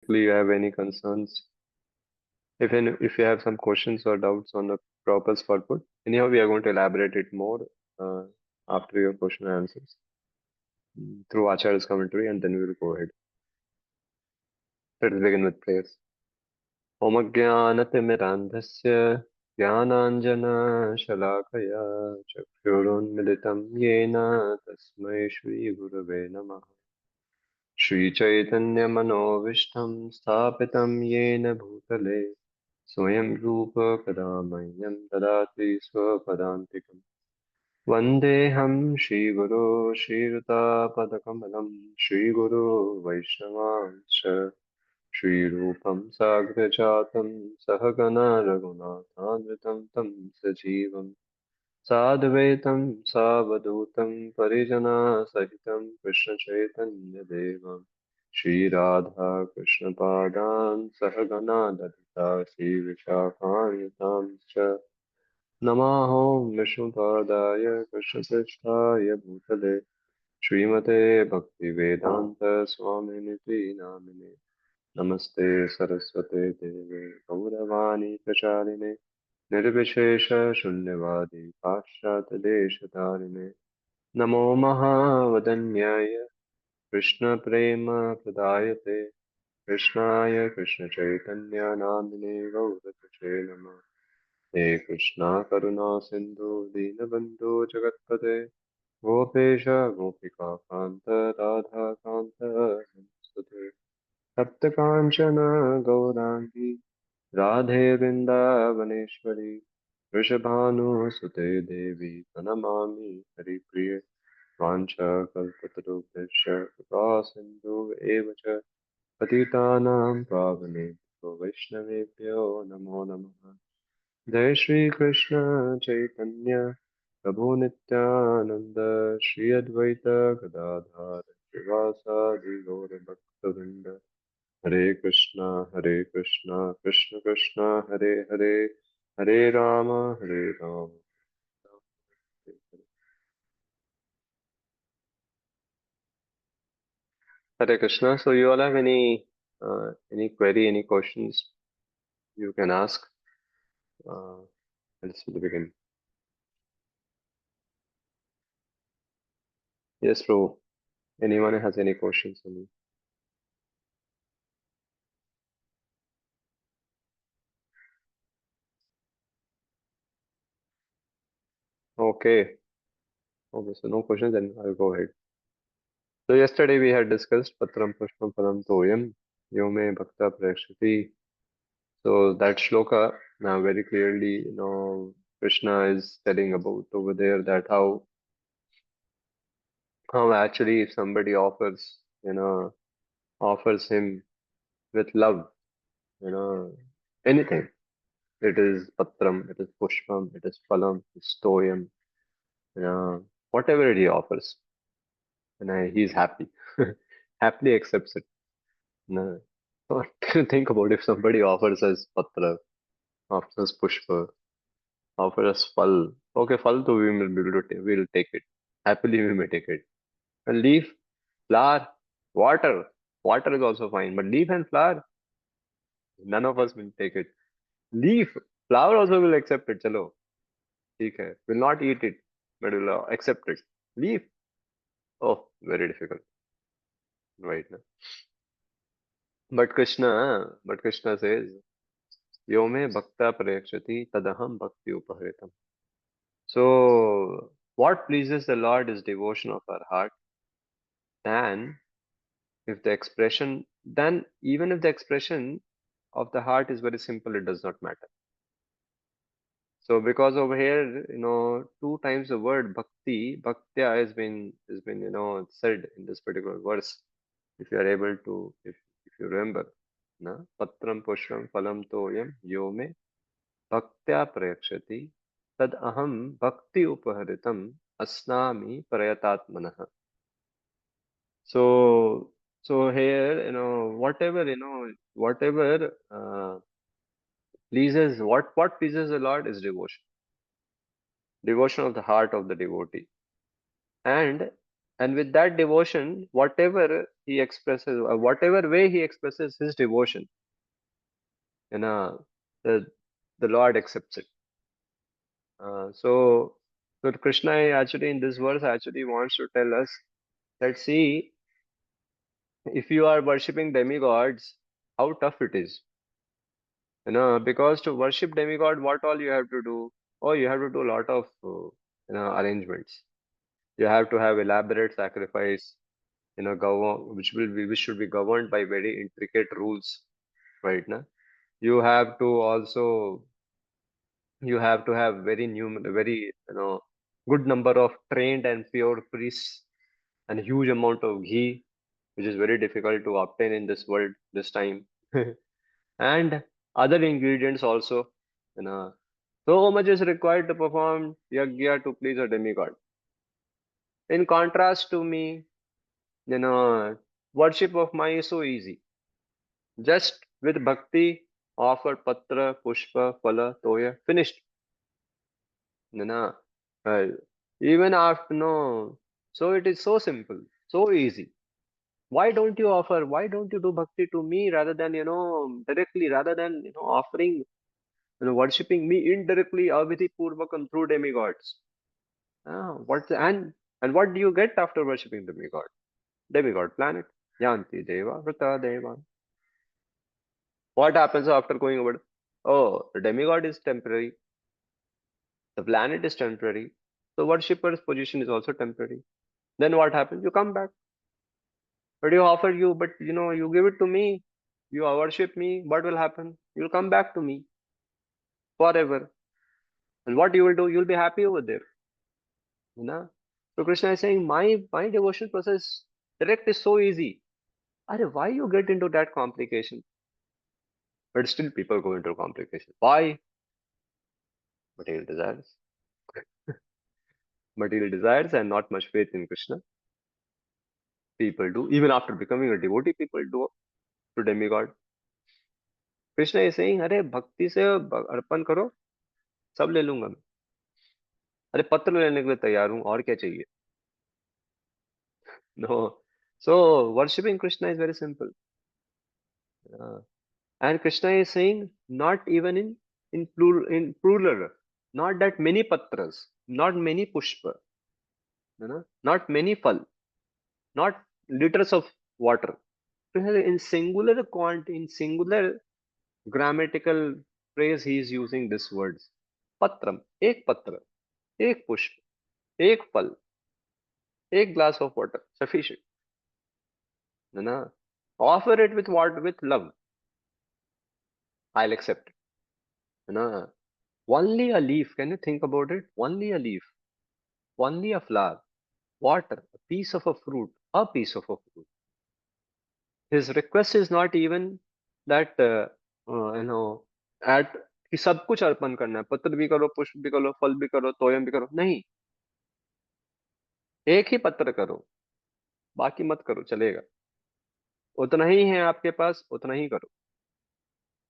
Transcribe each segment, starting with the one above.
you have any concerns, if you have some questions or doubts on the proper spot put, anyhow, we are going to elaborate it more uh, after your question and answers through Acharya's commentary, and then we will go ahead. Let us begin with prayers. Om Jnanatimirandhasya Jnananjana Chakshurunmilitam Yena Tasmai Shri Gurave Namah. Shri Chaitanya Manovishtam Sthapitam Yena Bhutale Swayam Rupa Kadamahyam Dadati Swapadantikam Vandeham Shri Guru Shri Ruta Padakamalam Shri Guru Vaishnavanscha Shri Rupam Sagrajatam Sahagana Raghunathanvitam Tam Sajivam Sadvaitam Savadutam Parijana Sahitam Krishna Chaitanya Devam Shri Radha Krishna Padan Sahagana Dadita Shri Vishakhanyatam Cha Namahom Vishnupadaya Krishna Seshtaya Bhutale Srimate Bhakti Vedanta Swaminiti Namine Namaste Saraswate Deve Gauravani Pracharine निर्विशेष शून्यवादी पाश्चात्यदेशतारिणे नमो महावदन्याय कृष्णप्रेमप्रदायते कृष्णाय कृष्णचैतन्य नामिने गौरतुषे नमः हे कृष्णा करुणा सिन्धु दीनबन्धु जगत्पते गोपेश गोपिकान्त राधाकान्त नमोऽस्तुते सप्तकाञ्चन गौराङ्गी राधे वृन्दावनेश्वरी वृषभानुसुते देवी प्रणमामि हरिप्रिये वाञ्छाकल्पतरुभ्यश्च कृपासिन्धु एव च पतितानां पावनेभ्यो वैष्णवेभ्यो नमो नमः। जय श्री कृष्ण चैतन्य प्रभु नित्यानंद श्री अद्वैत गदाधर श्रीवासादि गौरभक्तवृंद हरे Krishna Krishna Krishna Hare Hare Ram Hare Krishna. So you all have any query, any questions you can ask? Uh, let's begin. Yes, bro. Anyone has any questions for me? Okay. Okay, so no questions, then I'll go ahead. So yesterday we had discussed Patram Pushpam Param Toyam Yome Bhakta Prakshati. So that shloka now very clearly, Krishna is telling about over there that how actually if somebody offers him with love, anything. It is Patram, it is Pushpam, it is Phalam, it is Toyam, whatever he offers, he's happy, happily accepts it. No. What do you think about if somebody offers us Patra, offers us Pushpa, offers us Phal? Okay, Phal, to we will be able to we'll take it. Happily, we may take it. And leaf, flower, water. Water is also fine, but leaf and flower, none of us will take it. Leaf, flower also will accept it. Chalo, ठीक है. Will not eat it, but will accept it. Leaf, oh, very difficult. Right now. But Krishna says, Yome bhakta prayakshati tadaham bhakti upahritam. So, what pleases the Lord is devotion of our heart. Then, then even if the expression of the heart is very simple, it does not matter. So, because over here, two times the word bhaktya has been said in this particular verse. If you are able to, if you remember, na patram pushpam phalam toyam yome bhaktya prayakshati tad aham bhakti upaharitam asnami prayatatmanah. So, so here, whatever what pleases the Lord is devotion of the heart of the devotee. And And with that devotion, whatever he expresses, whatever way he expresses his devotion, you know, the the Lord accepts it. So Krishna actually in this verse actually wants to tell us that, see, if you are worshipping demigods, how tough it is. Because to worship demigod, what all you have to do? Oh, you have to do a lot of arrangements. You have to have elaborate sacrifice, which should be governed by very intricate rules, right? Now you have to also you have to have very good number of trained and pure priests and huge amount of ghee, which is very difficult to obtain in this world this time, and other ingredients also. You know, so much is required to perform yagya to please a demigod. In contrast to me, worship of mine is so easy. Just with bhakti, offer patra, pushpa, phala, toya, finished. You know, uh, even after no, so it is so simple, so easy. Why don't you offer? Why don't you do bhakti to me rather than directly, rather than offering worshipping me indirectly, avidhi purvakam through demigods? And what do you get after worshipping demigod? Demigod planet. Yanti deva, vrata deva. What happens after going over? Oh, the demigod is temporary. The planet is temporary. The worshipper's position is also temporary. Then what happens? You come back. But you offer you, but you give it to me. You worship me. What will happen? You'll come back to me forever. And what you will do? You'll be happy over there. You know. So Krishna is saying, my devotion process direct is so easy. Arey, why you get into that complication? But still people go into complication. Why? Material desires. Material desires and not much faith in Krishna. People do. Even after becoming a devotee, people do to demigod. Krishna is saying, अरे भक्ति से अर्पण करो, सब ले लूंगा मैं. अरे पत्र लेने के लिए तैयार हूँ, और क्या चाहिए? No. So worshipping Krishna is very simple. Uh, and Krishna is saying, not even in plural, not that many patras, not many pushpa, not many phal, not liters of water. In singular in singular grammatical phrase, he is using this words. Patram, ek patra, ek pushpa, ek phal, ek glass of water, sufficient. Na? Offer it with what? With love. I'll accept it. Na? Only a leaf. Can you think about it? Only a leaf. Only a flower. Water. A piece of a fruit. A piece of a fruit. His request is not even that at कि सब कुछ अर्पण करना है, पत्र भी करो, पुष्प भी करो, फल भी करो, तोयम भी करो, नहीं. एक ही पत्र करो, बाकी मत करो, चलेगा. उतना ही है आपके पास, उतना ही करो,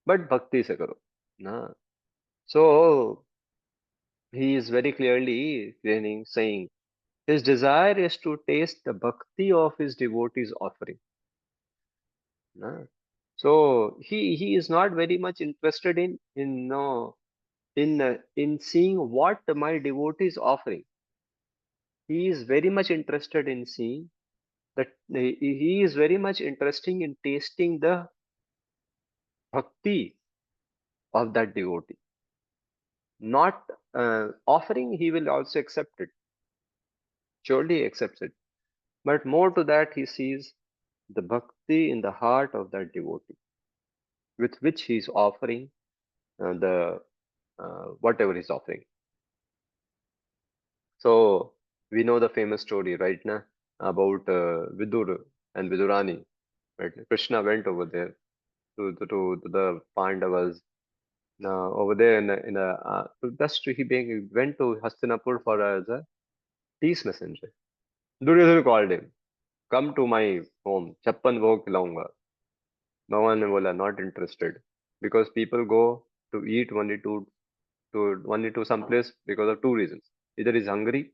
बट भक्ति से करो ना. सो he is very clearly saying his desire is to taste the bhakti of his devotees offering na? So he is not very much interested in no in seeing what my devotee is offering. He is very much interested in seeing that he is very much interested in tasting the bhakti of that devotee. Not offering, he will also accept it. Surely accepts it. But more to that, he sees the bhakti in the heart of that devotee, with which he is offering the whatever he's offering. So we know the famous story, right? Now about Vidur and Vidurani. Right? Krishna went over there to the Pandavas. Now over there just he went to Hastinapur for as a peace messenger. Duryodhana called him, "Come to my home. Chappan bhog khilaunga." Bhavan ne bola, not interested, because people go to eat only to some place because of two reasons. Either is hungry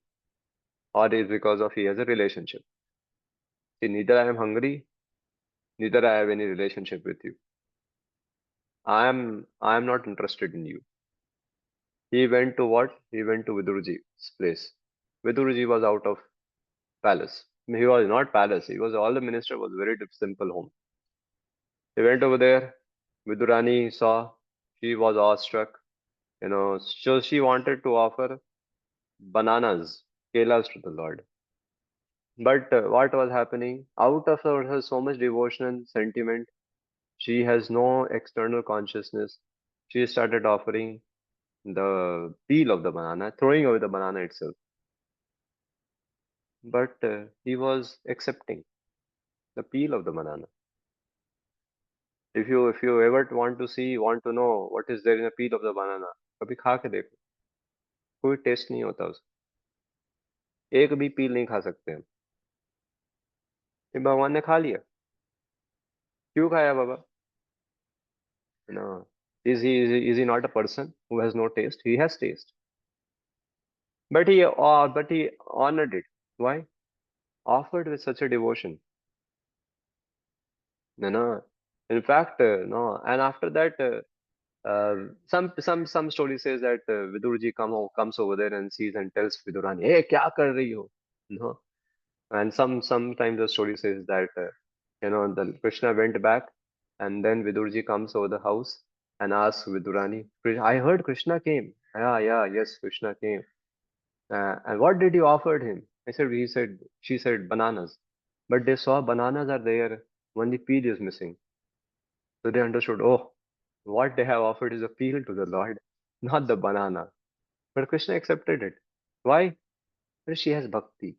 or is because of he has a relationship. See, neither I am hungry, neither I have any relationship with you. I am not interested in you. He went to what? He went to Vidurji's place. Vidurji was out of palace. He was not palace. He was all the minister was very simple home. He went over there. Vidurani saw. She was awestruck. So she wanted to offer bananas, kelas to the Lord. But what was happening? Out of her so much devotion and sentiment, she has no external consciousness. She started offering the peel of the banana, throwing away the banana itself. But he was accepting the peel of the banana. If you ever want to know what is there in a peel of the banana, कभी खा के देखो, कोई test नहीं होता उसका, एक भी पील नहीं खा सकते हम। ये भगवान ने खा लिया, क्यों खाया बाबा? No, is he not a person who has no taste? He has taste, but he honored it. Why? Offered with such a devotion. No. In fact, no. And after that, some story says that Vidurji comes over there and sees and tells Vidurani, "Hey, क्या कर रही हो?" No. And sometimes the story says that the Krishna went back, and then Vidurji comes over the house and asks Vidurani, "I heard Krishna came." Yeah, yeah, yes, Krishna came. And what did you offered him? She said bananas. But they saw bananas are there, only peel is missing. So they understood, oh, what they have offered is a peel to the Lord, not the banana. But Krishna accepted it. Why? Because she has bhakti.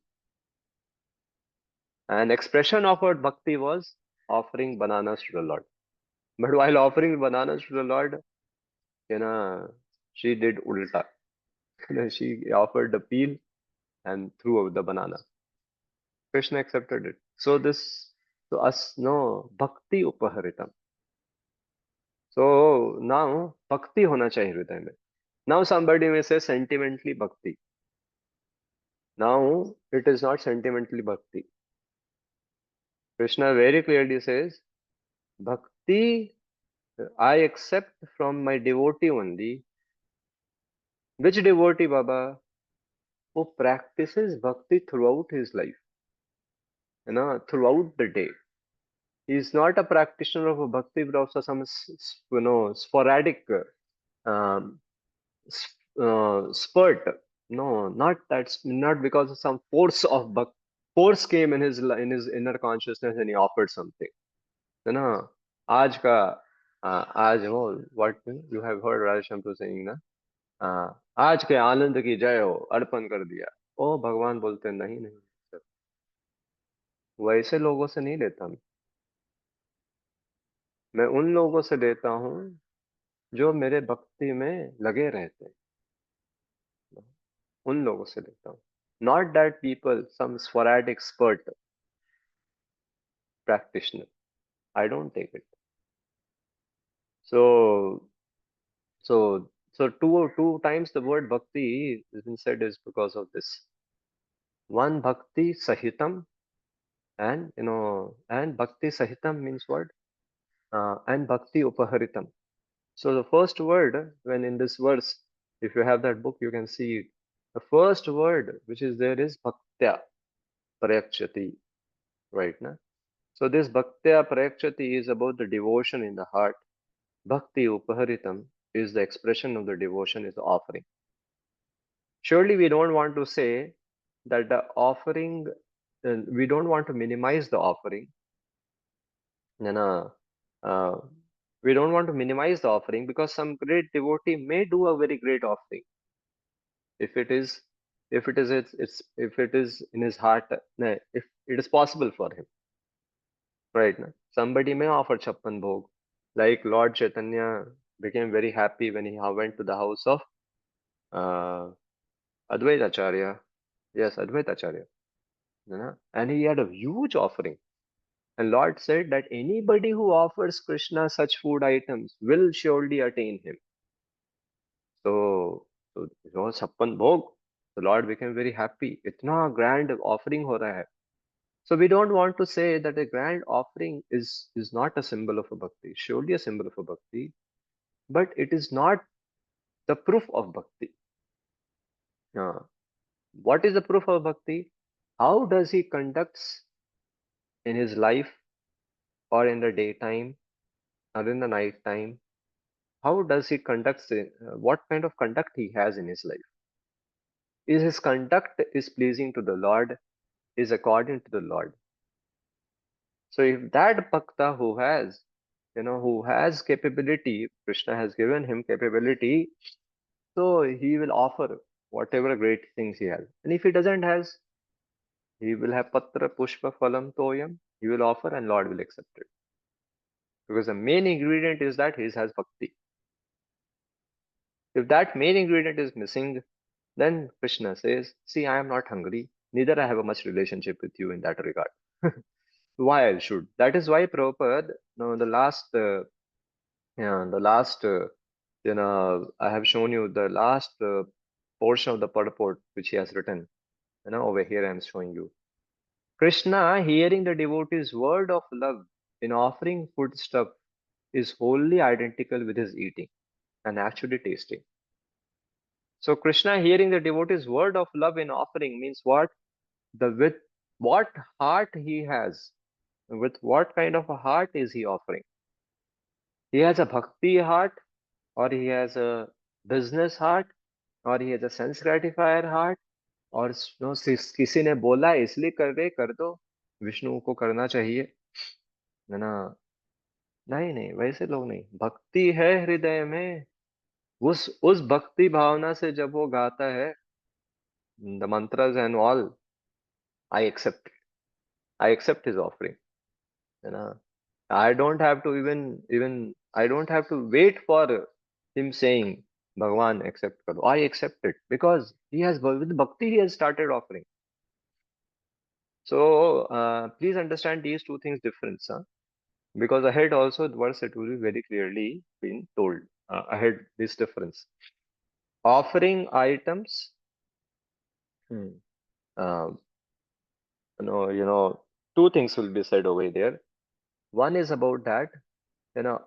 And expression of her bhakti was offering bananas to the Lord. But while offering bananas to the Lord, you know, she did ulta. She offered the peel and threw away the banana. Krishna accepted it. So us no bhakti upaharitam. So now bhakti hona chahiye hriday mein. Now somebody may say sentimentally bhakti. Now it is not sentimentally bhakti. Krishna very clearly says bhakti I accept from my devotee only. Which devotee, Baba? Who practices bhakti throughout his life, throughout the day. He is not a practitioner of a bhakti, but also some, sporadic um, spurt. No, not that. Not because of some force of force came in his inner consciousness and he offered something. है ना? आज का आज वो what you have heard Radhesham saying ना? आज के आनंद की जय हो अर्पण कर दिया। ओ भगवान बोलते नहीं नहीं सर, वैसे लोगों से नहीं लेता मैं उन लोगों से लेता हूँ जो मेरे भक्ति में लगे रहते हैं, उन लोगों से लेता हूँ। Not that people, some sporadic spurt practitioner. I don't take it. So, so two times the word bhakti has been said is because of this. One bhakti sahitam, and bhakti sahitam means what? And bhakti upaharitam. So the first word, when in this verse, if you have that book, you can see the first word which is there is bhaktya prayakshati, right? Na? So this bhaktya prayakshati is about the devotion in the heart. Bhakti upaharitam is the expression of the devotion, is the offering. Surely we don't want to say that the offering, we don't want to minimize the offering. You know, uh, we don't want to minimize the offering because some great devotee may do a very great offering if it is if it is in his heart, if it is possible for him, right? Na? Somebody may offer chappan bhog, like Lord Chaitanya became very happy when he went to the house of uh, Advaita Acharya. Yes, Advaita Acharya. And he had a huge offering. And Lord said that anybody who offers Krishna such food items will surely attain him. So it was chappan bhog. The Lord became very happy. इतना grand offering हो रहा है. So we don't want to say that a grand offering is not a symbol of a bhakti. Surely a symbol of a bhakti, but it is not the proof of bhakti. Uh, what is the proof of bhakti? How does he conducts in his life or in the daytime or in the night time? How does he conducts it? What kind of conduct he has in his life? Is his conduct is pleasing to the Lord? Is according to the Lord? So if that bhakta who has capability, Krishna has given him capability, so he will offer whatever great things he has. And if he doesn't has, he will have patra, pushpa, phalam, toyam. He will offer and Lord will accept it. Because the main ingredient is that he has bhakti. If that main ingredient is missing, then Krishna says, see, I am not hungry, neither I have a much relationship with you in that regard. Why I should? That is why Prabhupada, the last, I have shown you the last portion of the purport which he has written. Over here I am showing you. Krishna, hearing the devotee's word of love in offering foodstuff, is wholly identical with his eating and actually tasting. So Krishna, hearing the devotee's word of love in offering means what? With what heart he has, with what kind of a heart is he offering? He has a bhakti heart, or he has a business heart, और he has a sense gratifier heart, और किसी ने बोला इसलिए कर दो, विष्णु को करना चाहिए, है ना? नहीं नहीं, वैसे लोग नहीं. भक्ति है हृदय में, उस भक्ति भावना से जब वो गाता है the mantras and all, I accept I accept his offering, है ना? I don't have to even I don't have to wait for him saying Bhagwan accept karo. I accept it because he has with bhakti he has started offering. So please understand these two things difference, huh? Because ahead also the verse it will be very clearly been told ahead this difference. Offering items, hmm, uh, you know, two things will be said over there. One is about that, you know,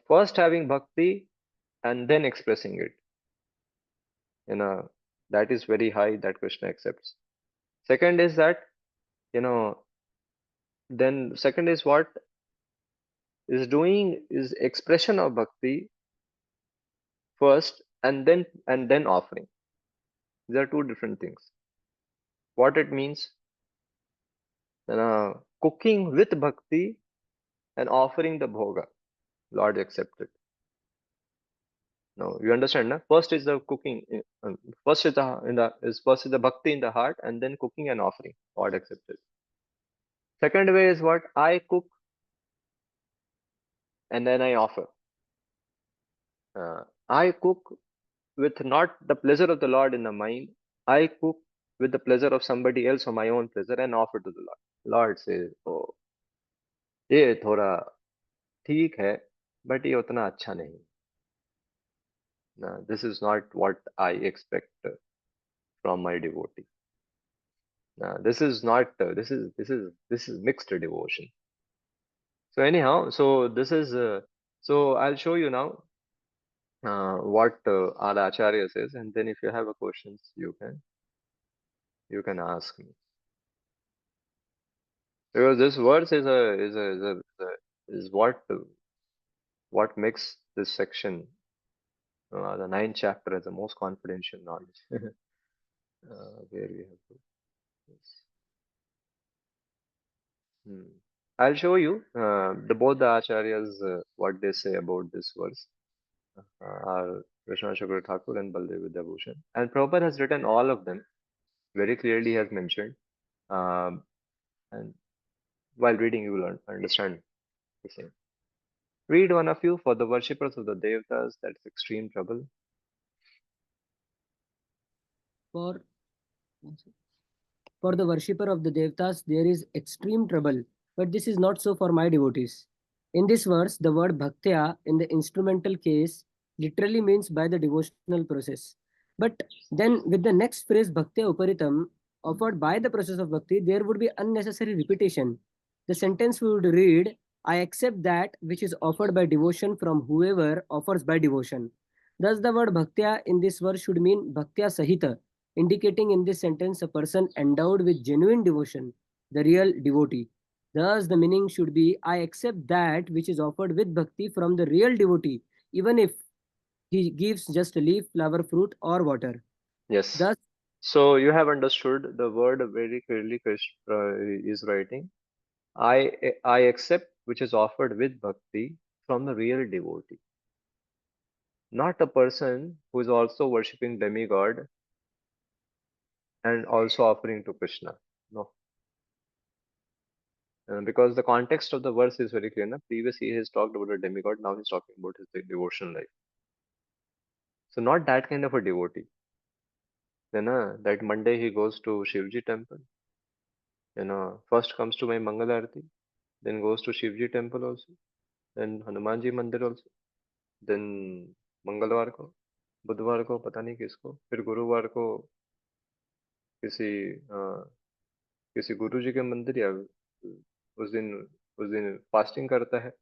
first having bhakti and then expressing it. you know that is very high that Krishna accepts. Second is that, you know then second is what is doing is expression of bhakti first and then offering. These are two different things. What it means, cooking with bhakti and offering the bhoga, Lord accepted. No, you understand, na? First is the cooking, first is the bhakti in the heart, and then cooking and offering, Lord accepted. Second way is what? I cook and then I offer. I cook with not the pleasure of the Lord in the mind. I cook with the pleasure of somebody else or my own pleasure and offer to the Lord. Lord says, oh, ये थोड़ा ठीक है, but ये उतना अच्छा नहीं. No, this is not what I expect from my devotee. No, this is not. This is mixed devotion. So anyhow, so this is. So I'll show you now what our Acharya says, and then if you have a questions, you can ask me. Because this verse is what makes this section, the ninth chapter, as the most confidential knowledge. Where we have to. Yes. Hmm. I'll show you both the acharyas what they say about this verse. Are Krishna Shukra Thakur and Baldev Vidyabhushan. And Prabhupada has written all of them very clearly. He has mentioned, and while reading you will understand the same. Read one of you for the worshippers of the Devatas. That's extreme trouble. For For the worshipper of the Devtas, there is extreme trouble, but this is not so for my devotees. In this verse, the word bhaktya in the instrumental case literally means by the devotional process. But then with the next phrase, Bhakti Uparitam, offered by the process of Bhakti, there would be unnecessary repetition. The sentence would read, I accept that which is offered by devotion from whoever offers by devotion. Thus, the word Bhaktya in this verse should mean Bhaktya Sahita, indicating in this sentence a person endowed with genuine devotion, the real devotee. Thus, the meaning should be I accept that which is offered with bhakti from the real devotee, even if he gives just a leaf, flower, fruit, or water. Yes. Thus, So you have understood the word very clearly. Krishna is writing. I accept which is offered with bhakti from the real devotee, not a person who is also worshipping demigod and also offering to Krishna. No, because the context of the verse is very clear. Na? Previously, he has talked about a demigod. Now he's talking about his devotional life. So not that kind of a devotee. That Monday he goes to Shivji temple. First comes to my Mangal Aarti, then goes to Shivji temple also, then Hanumanji Mandir also, then मंगलवार को बुधवार को पता नहीं किसको फिर गुरुवार को किसी किसी गुरु जी के मंदिर या उस दिन फास्टिंग करता है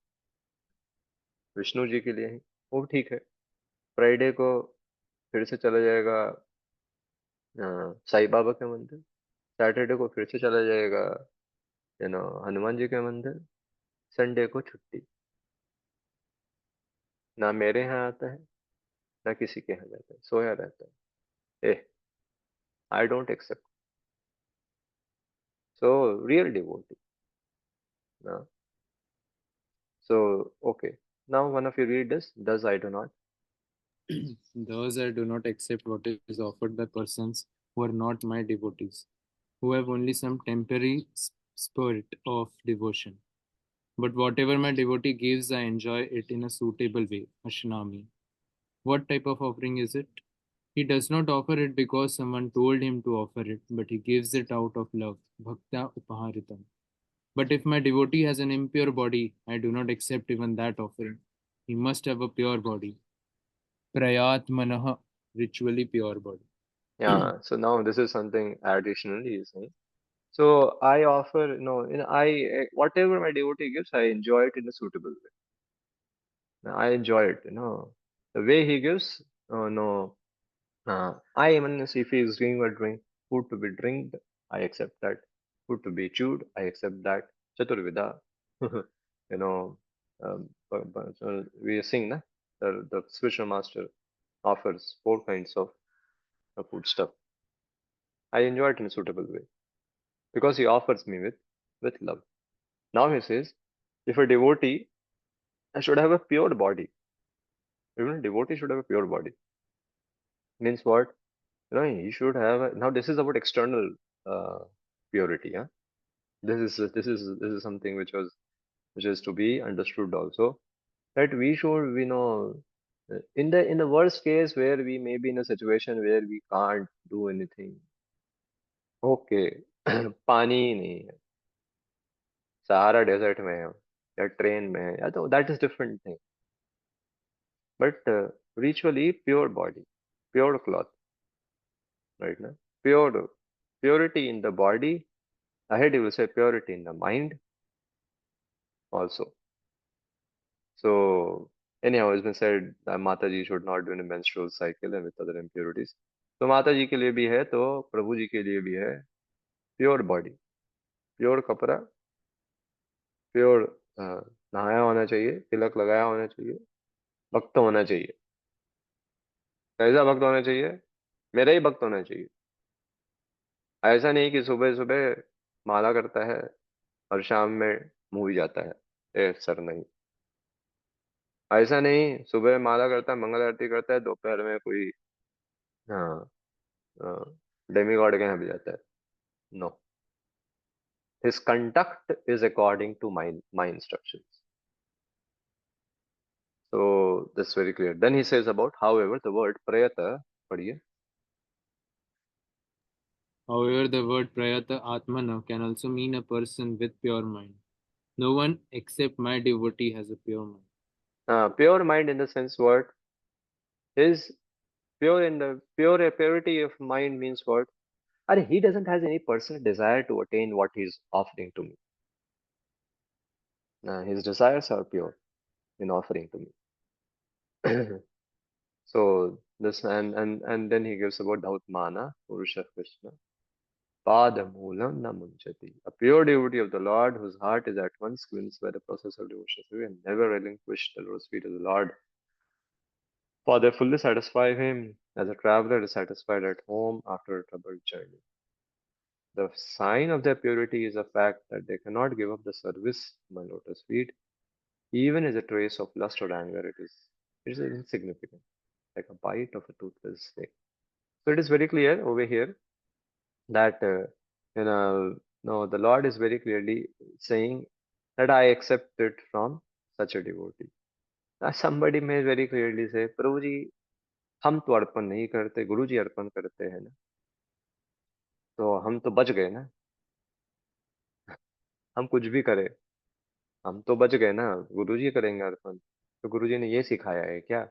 विष्णु जी के लिए ही वो ठीक है फ्राइडे को फिर से चला जाएगा साईं बाबा के मंदिर सैटरडे को फिर से चला जाएगा हनुमान जी के मंदिर संडे को छुट्टी ना मेरे यहाँ आता है ना किसी के यहाँ जाता है सोया रहता है ए I don't accept so real devotee ना so okay now one of you read this does I do not Thus, I do not accept what is offered by persons who are not my devotees, who have only some temporary spirit of devotion. But whatever my devotee gives, I enjoy it in a suitable way, Ashnami. What type of offering is it? He does not offer it because someone told him to offer it, but he gives it out of love, bhakta upaharitam. But if my devotee has an impure body, I do not accept even that offering. He must have a pure body, prayat manah, ritually pure body. yeah so now this is something additionally he's saying so I offer whatever my devotee gives I enjoy it in a suitable way. I enjoy it the way he gives no I even if he is giving a drink food to be drinked I accept that food to be chewed I accept that chaturvida you know so we sing na the spiritual master offers four kinds of food stuff I enjoy it in a suitable way because he offers me with love. Now he says, if a devotee should have a pure body, even a devotee should have a pure body. Means what? He should have. Now this is about external uh, purity. Yeah, this is something which is to be understood also. That we should in the worst case where we may be in a situation where we can't do anything. Okay, पानी ही नहीं है Sahara desert में है या train में है या तो that is different thing but ritually pure body pure cloth right now purity in the body ahead you will say purity in the mind also so anyhow it's been said that Mataji should not do in a menstrual cycle and with other impurities तो माता जी के लिए भी है तो प्रभु जी के लिए भी है प्योर बॉडी प्योर कपड़ा प्योर नहाया होना चाहिए तिलक लगाया होना चाहिए भक्त होना चाहिए कैसा भक्त होना चाहिए मेरा ही भक्त होना चाहिए ऐसा नहीं कि सुबह सुबह माला करता है और शाम में मूवी जाता है सर नहीं ऐसा नहीं सुबह माला करता है मंगल आरती करता है दोपहर में कोई हाँ डेमी गॉड के यहाँ भी जाता है no his conduct is according to my instructions so that's very clear then he says about however the word prayata पढ़िए However, the word prayata atmana can also mean a person with pure mind. No one except my devotee has a pure mind. pure mind in the sense what his Pure in the purity of mind means what? And he doesn't has any personal desire to attain what he's offering to me. His desires are pure in offering to me. So this and then he gives about Dhautmana, Purusha Krishna. Padamulam namunchati. A pure devotee of the Lord whose heart is at once convinced by the process of devotion and never relinquish the lotus feet of the Lord. For they fully satisfy him as a traveler is satisfied at home after a troubled journey. The sign of their purity is the fact that they cannot give up the service of my lotus feet, even as a trace of lust or anger. It is insignificant, like a bite of a toothless snake. So it is very clear over here that you know no the Lord is very clearly saying that I accept it from such a devotee. Now somebody may very clearly say, प्रभु जी हम तो अर्पण नहीं करते, गुरु जी अर्पण करते हैं ना, तो हम तो बच गए ना, हम कुछ भी करें हम तो बच गए ना, गुरु जी करेंगे अर्पण, तो गुरु जी ने ये सिखाया है क्या?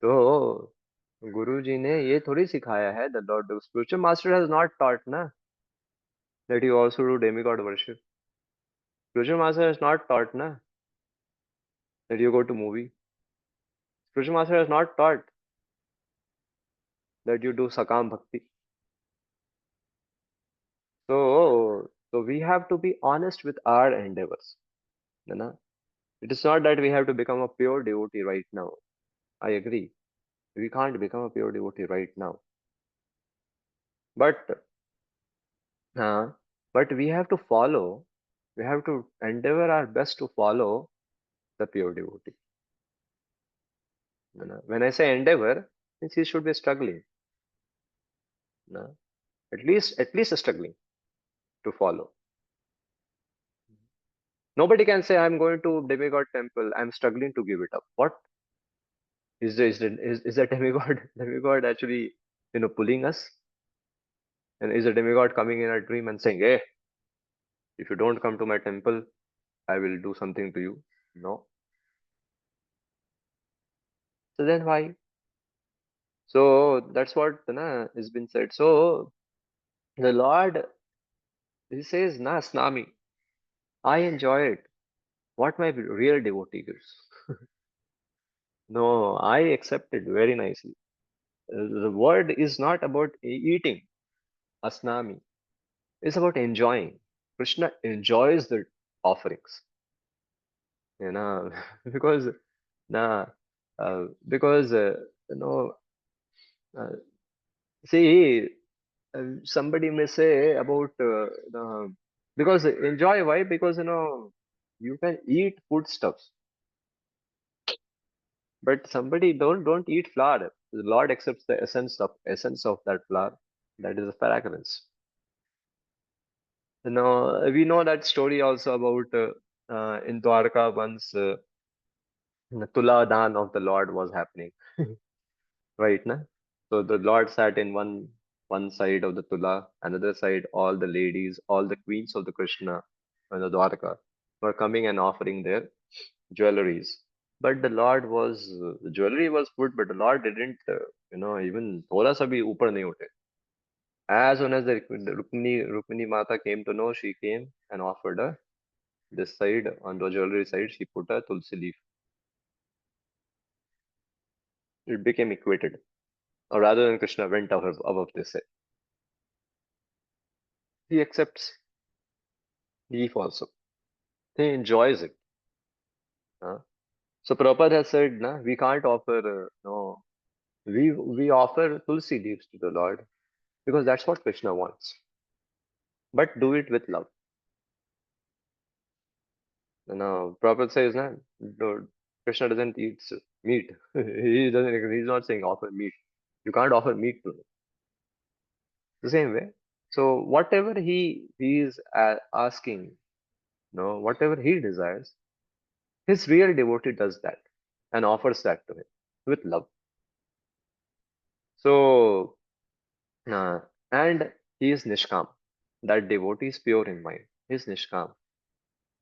तो गुरु जी ने ये थोड़ी सिखाया है, the Lord spiritual master has not taught ना that you also do demigod worship. Spiritual master has not taught na that you go to movie. Spiritual master has not taught that you do sakam bhakti. So we have to be honest with our endeavors. You know? It is not that we have to become a pure devotee right now. I agree. We can't become a pure devotee right now. But uh, but we have to follow. We have to endeavor our best to follow the pure devotee. You know? When I say endeavor, means he should be struggling. You know? At least struggling to follow. Nobody can say I'm going to demigod temple. I'm struggling to give it up. What is the demigod demigod actually pulling us? And is a demigod coming in a dream and saying, "Hey, if you don't come to my temple, I will do something to you"? No. So then why? So that's what has been said. So the Lord he says, "Na snami, I enjoy it. What my real devotee gives." No, I accept it very nicely. The word is not about eating, asnami. It's about enjoying. Krishna enjoys the offerings, you know, because nah, because you know, uh, see, somebody may say about because enjoy why? Because you can eat foodstuffs, but somebody don't eat flour. The Lord accepts the essence of that flour. That is the fragrance. We know that story also about in Dwarka once the Tula Dan of the Lord was happening, right? Na? So the Lord sat in one side of the Tula, another side all the ladies, all the queens of the Krishna and the Dwarka were coming and offering their jewelries. But the jewelry was good, but the Lord didn't, even thoda sa bhi upar nahi utte. As soon as the Rukmini Mata came to know, she came and offered her this side, on the jewelry side, she put a tulsi leaf. It became equated. Or rather than Krishna went above this. He accepts leaf also. He enjoys it. So Prabhupada has said, we can't offer, no, we offer tulsi leaves to the Lord because that's what Krishna wants. But do it with love. Prabhupada says, Krishna doesn't eat meat. He's not saying offer meat. You can't offer meat to him. The same way. So whatever he is asking, whatever he desires, his real devotee does that and offers that to him with love. So and he is nishkam. That devotee is pure in mind. He is nishkam.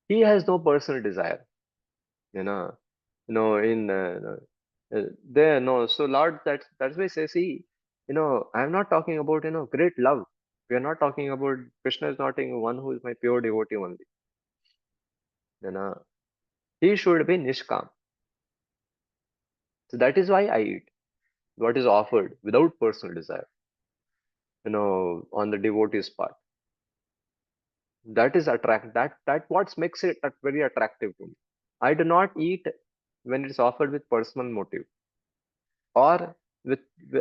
He has no personal desire. You know, in There, no. So Lord, that's why he says, see, I'm not talking about great love. We are not talking about Krishna is not talking one who is my pure devotee only. He should be nishkam. So that is why I eat what is offered without personal desire. On the devotee's part. That is attract that what makes it very attractive to me. I do not eat when it's offered with personal motive or with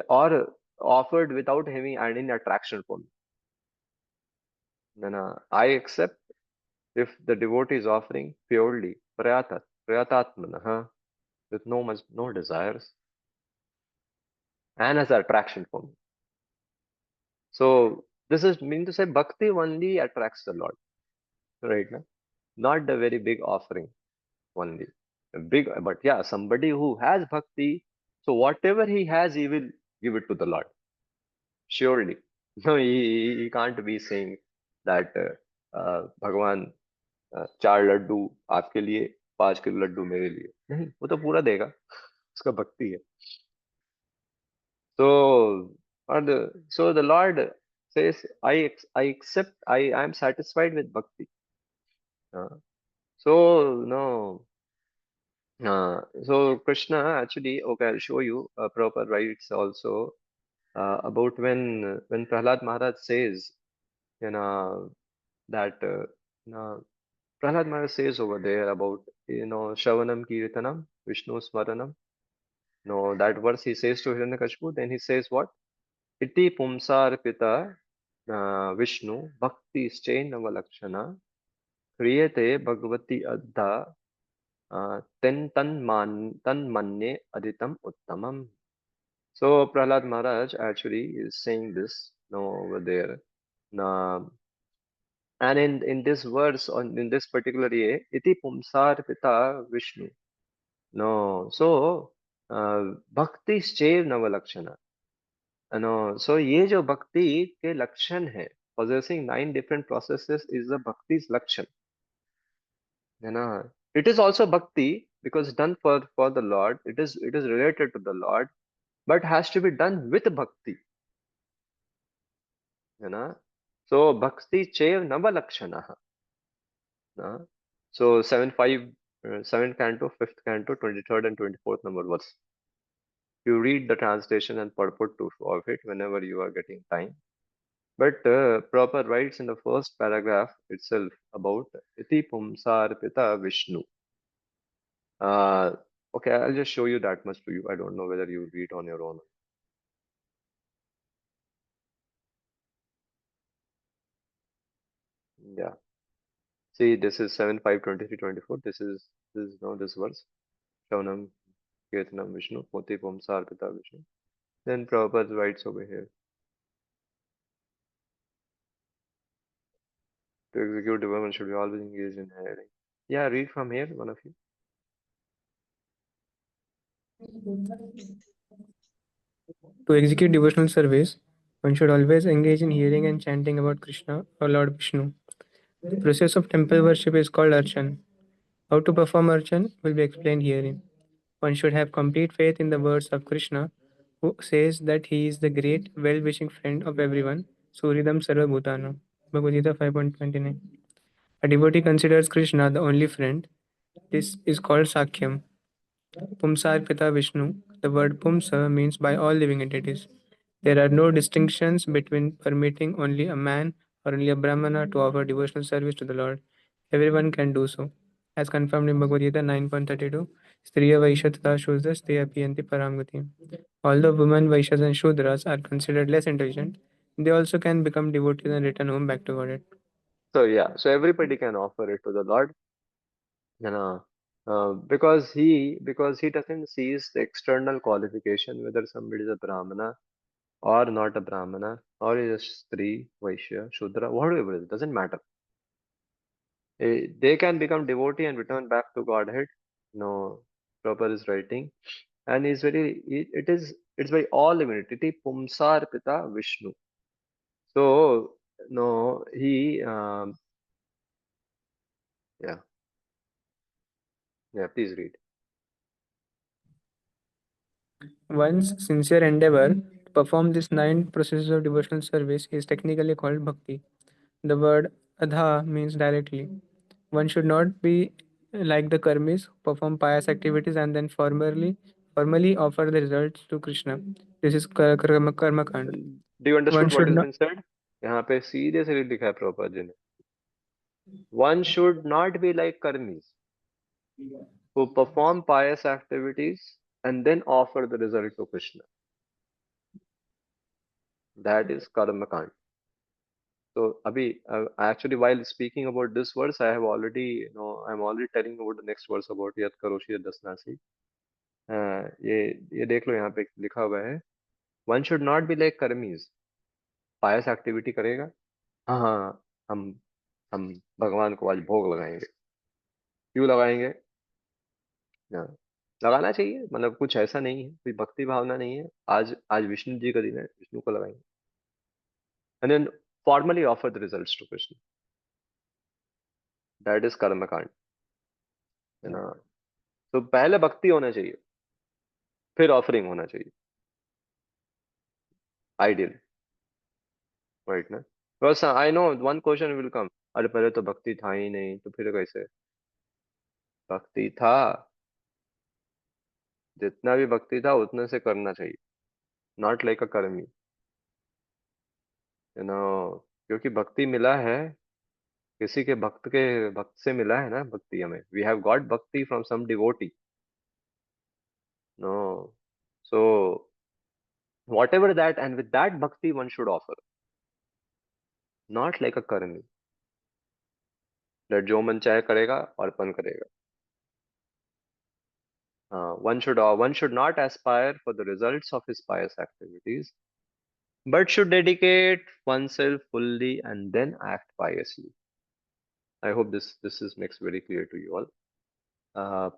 or offered without having any attraction for me. I accept if the devotee is offering purely prayatatmana with no desires and as an attraction for me. So this is mean to say bhakti only attracts the Lord, right? Na? Not the very big offering only. A big, but yeah, somebody who has bhakti, so whatever he has, he will give it to the Lord. Surely. No, he can't be saying that भगवान 4 लड्डू आपके लिए 5 kilo Laddu मेरे लिए नहीं वो तो पूरा देगा उसका भक्ति है so so the Lord says I accept I am satisfied with bhakti uh, so no so Krishna actually okay I'll show you proper rights also about when Prahlad Maharaj says you know that Prahlad Maharaj says over there about Shravanam Kirtanam Vishnu Smaranam. No, that verse he says to Hiranyakashipu, then he says what? Iti pumsar pita Vishnu bhakti chain navalakshana kriyate bhagavati adha tan manne aditam uttamam. So Prahlad Maharaj actually is saying this over there. Now, and in this verse on in this particular year, iti pumsar pita Vishnu. No, so bhakti chev navalakshana. So ये जो भक्ति के लक्षण है possessing 9 different processes is the bhakti's lakshan. है ना? It is also bhakti because done for the Lord. It is related to the Lord, but has to be done with bhakti. है ना? So bhakti chev navalakshana. So 7th canto, 5th canto, 23rd and 24th number verse. You read the translation and purport to of it whenever you are getting time. But proper writes in the first paragraph itself about Iti Pumsar Pita Vishnu. Uh, okay, I'll just show you that much to you. I don't know whether you read on your own. Yeah. See, this is 7, 5, 23, 24. This is no this verse. Shaunam Kirtanam Vishnu, Poti Pumsar Pita Vishnu. Then Prabhupada writes over here. To execute development should be always engaged in hiring. Yeah, read from here, one of you. To execute devotional service, one should always engage in hearing and chanting about Krishna or Lord Vishnu. The process of temple worship is called archan. How to perform archan will be explained herein. One should have complete faith in the words of Krishna, who says that he is the great, well-wishing friend of everyone, Suridam Sarva Bhutana. Bhagavad Gita 5.29. A devotee considers Krishna the only friend. This is called Sakhyam. Pumsar Pita Vishnu. The word Pumsa means by all living entities. There are no distinctions between permitting only a man or only a Brahmana to offer devotional service to the Lord. Everyone can do so. As confirmed in Bhagavad Gita 9.32, Striya Vaishya Tata Shudras Te Apiyanti Paramgati. Although women, Vaishyas and Shudras are considered less intelligent, they also can become devotees and return home back to Godhead. So yeah, so everybody can offer it to the Lord. Because he doesn't sees the external qualification whether somebody is a brahmana or not a brahmana or is a stri, vaishya, shudra, whatever it is, doesn't matter. They can become devotee and return back to Godhead. No, Prabhupada is writing, and is very it's by all divinity. Pumsar Pita Vishnu. So no, he yeah, please read. One's sincere endeavor to perform these 9 processes of devotional service is technically called bhakti. The word adha means directly. One should not be like the karmis who perform pious activities and then formally offer the results to Krishna. This is karma kand. Do you One understood what should has not. been said? यहाँ पे सीधे से लिखा है प्रभुपाद जी ने. One should not be like karmis who perform pious activities and then offer the result to Krishna. That is karma kand. So, Abhi, actually, while speaking about this verse, I have already, I'm already telling about the next verse about Yat Karoshi Yat Dasnasi. ये देख लो यहाँ पे लिखा हुआ है. One should not be like karmis. Pious activity करेगा. हाँ हाँ, हम हम भगवान को आज भोग लगाएंगे. क्यों लगाएंगे? हाँ, लगाना चाहिए. मतलब कुछ ऐसा नहीं है, कोई भक्ति भावना नहीं है. आज आज विष्णु जी का दिन है, विष्णु को लगाएंगे. And then formally offer the results to Krishna. That is कर्म कांड, है ना. तो पहले भक्ति होना चाहिए, फिर ऑफरिंग होना चाहिए, आइडियल, राइट ना. बस I know one question will come. अरे पहले तो भक्ति था ही नहीं, तो फिर कैसे? भक्ति था. जितना भी भक्ति था उतने से करना चाहिए. नॉट लाइक अ कर्मी, यू नो. क्योंकि भक्ति मिला है, किसी के भक्त से मिला है ना भक्ति हमें. We have got bhakti from some devotee. No. So whatever that, and with that bhakti one should offer, not like a karmi that जो मन चाहे करेगा और अपन करेगा. One should not aspire for the results of his pious activities, but should dedicate oneself fully and then act piously. I hope this is makes very clear to you all.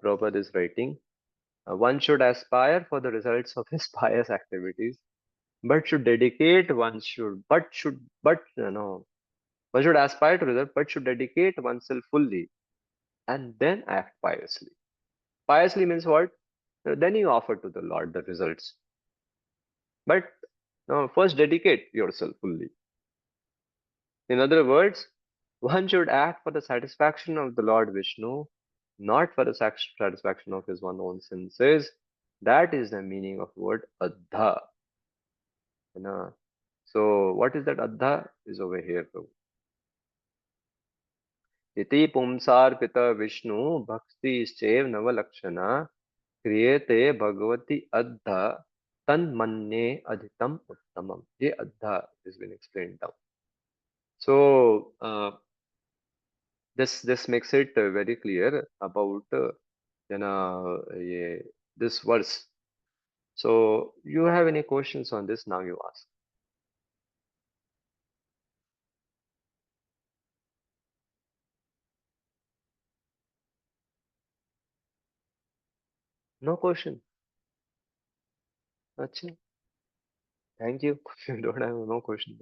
Prabhupada is writing, one should aspire for the results of his pious activities, but should dedicate one should but no one should aspire to result, but should dedicate oneself fully and then act piously. Piously means what? Then you offer to the Lord the results. But no, first dedicate yourself fully. In other words, one should act for the satisfaction of the Lord Vishnu, not for the satisfaction of his one own senses. That is the meaning of word adha. You know? So what is that adha? Is over here. इति पुंसार्पित विष्णु भक्तिश्चैव नवलक्षणा क्रियते भगवती अद्धा तन्मन्ये अधितम उत्तमम. ये अद्धा has been explained down. So this makes it very clear about ये this verse. So you have any questions on this? Now you ask. No question. अच्छा. Thank you. You don't have no question.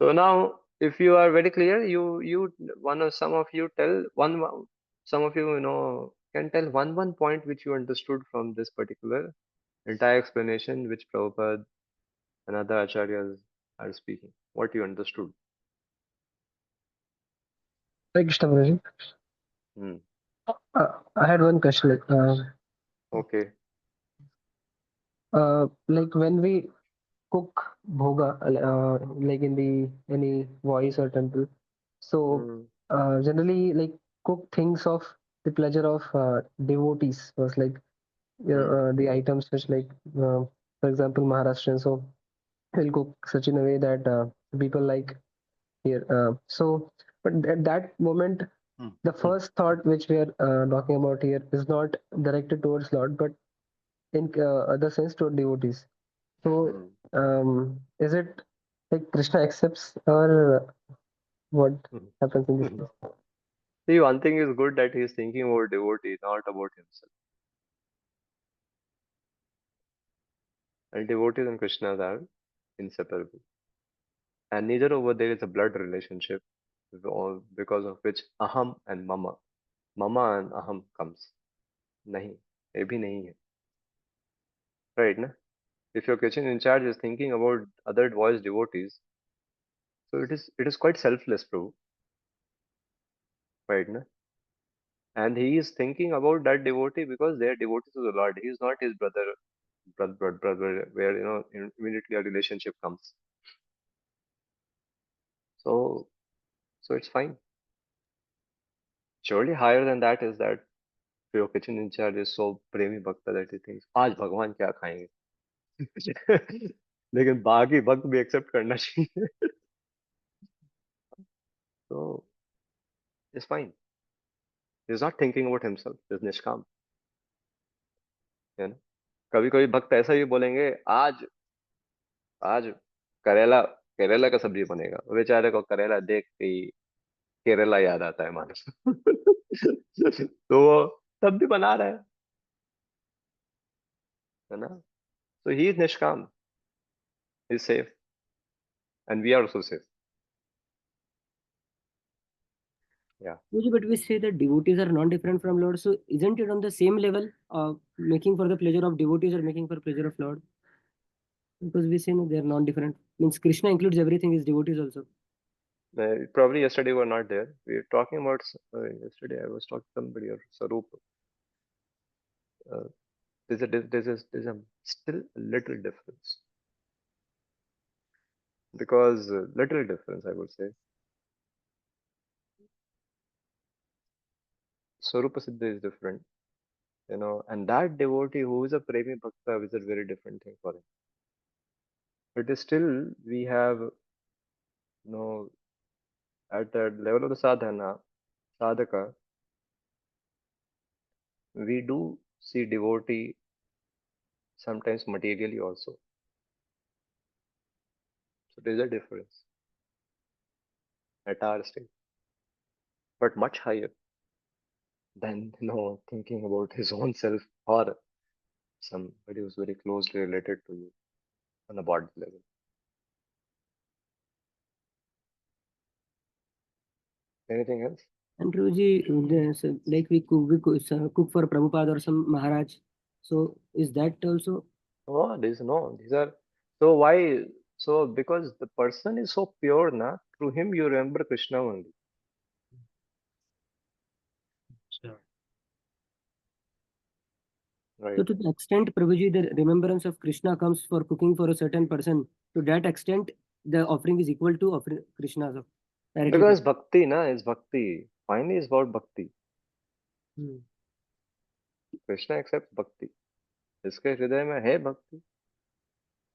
So now, if you are very clear, some of you tell some of you, can tell one point which you understood from this particular entire explanation which Prabhupada and other acharyas are speaking. What you understood? Hare Krishna Guruji. Hmm. I had one question. Okay. Like when we cook bhoga, like in the any voice or temple, so Hmm. generally like cook things of the pleasure of devotees was like Hmm. the items which like for example Maharashtrian. So we'll cook such in a way that people like here. So, but at that moment, the Hmm. first thought which we are talking about here is not directed towards Lord, but in other sense toward devotees. So, Hmm. is it like Krishna accepts or what Hmm. happens in this Hmm. case? See, one thing is good that he is thinking about devotee, not about himself. And devotees and Krishnas are inseparable. And neither over there is a blood relationship because of which aham and mama and aham comes. नहीं, ये भी नहीं है. right? Na? If your kitchen in charge is thinking about other voice devotees, so it is quite selfless, bro, right? Na? And he is thinking about that devotee because they are devotees to the Lord. He is not his brother, where immediately a relationship comes. So it's fine. Surely higher than that is that your kitchen in charge is so premi bhakta that he thinks आज भगवान क्या खाएंगे. लेकिन बाकी भक्त भी accept करना चाहिए. So it's fine. He's not thinking about himself. He's निष्काम, है ना. कभी कभी भक्त ऐसा भी बोलेंगे आज आज करेला करेला का सब्जी बनेगा. बेचारे को करेला देख के ही केरला याद आता है मानस. तो वो तब भी बना रहा है ना. So he is निष्काम. He's safe and we are also safe. Yeah. Puji, but we say that devotees are non-different from Lord. So isn't it on the same level of making for the pleasure of devotees or making for pleasure of Lord? Because we say no, they are non-different. Means Krishna includes everything, his devotees also. Probably yesterday we were not there. We were talking about yesterday. I was talking to somebody or Sarup. There's a still a little difference because little difference I would say. Sarupa Siddha is different, and that devotee who is a Premi Bhakta is a very different thing for him. But still we have, at the level of the sadhaka, we do see devotee sometimes materially also. So there's a difference at our stage, but much higher than thinking about his own self or somebody who's very closely related to you on a body level. Anything else? And Guruji, like we cook for Prabhupada or some Maharaj. So is that also? No, these are so why so because the person is so pure na through him you remember Krishna only. Sure. Right. So to the extent, Prabhuji, the remembrance of Krishna comes for cooking for a certain person, to that extent, the offering is equal to offering Krishna's of directly. Because bhakti na is bhakti. Finally is about bhakti. Hmm. Krishna accepts bhakti. इसके हृदय में है भक्ति.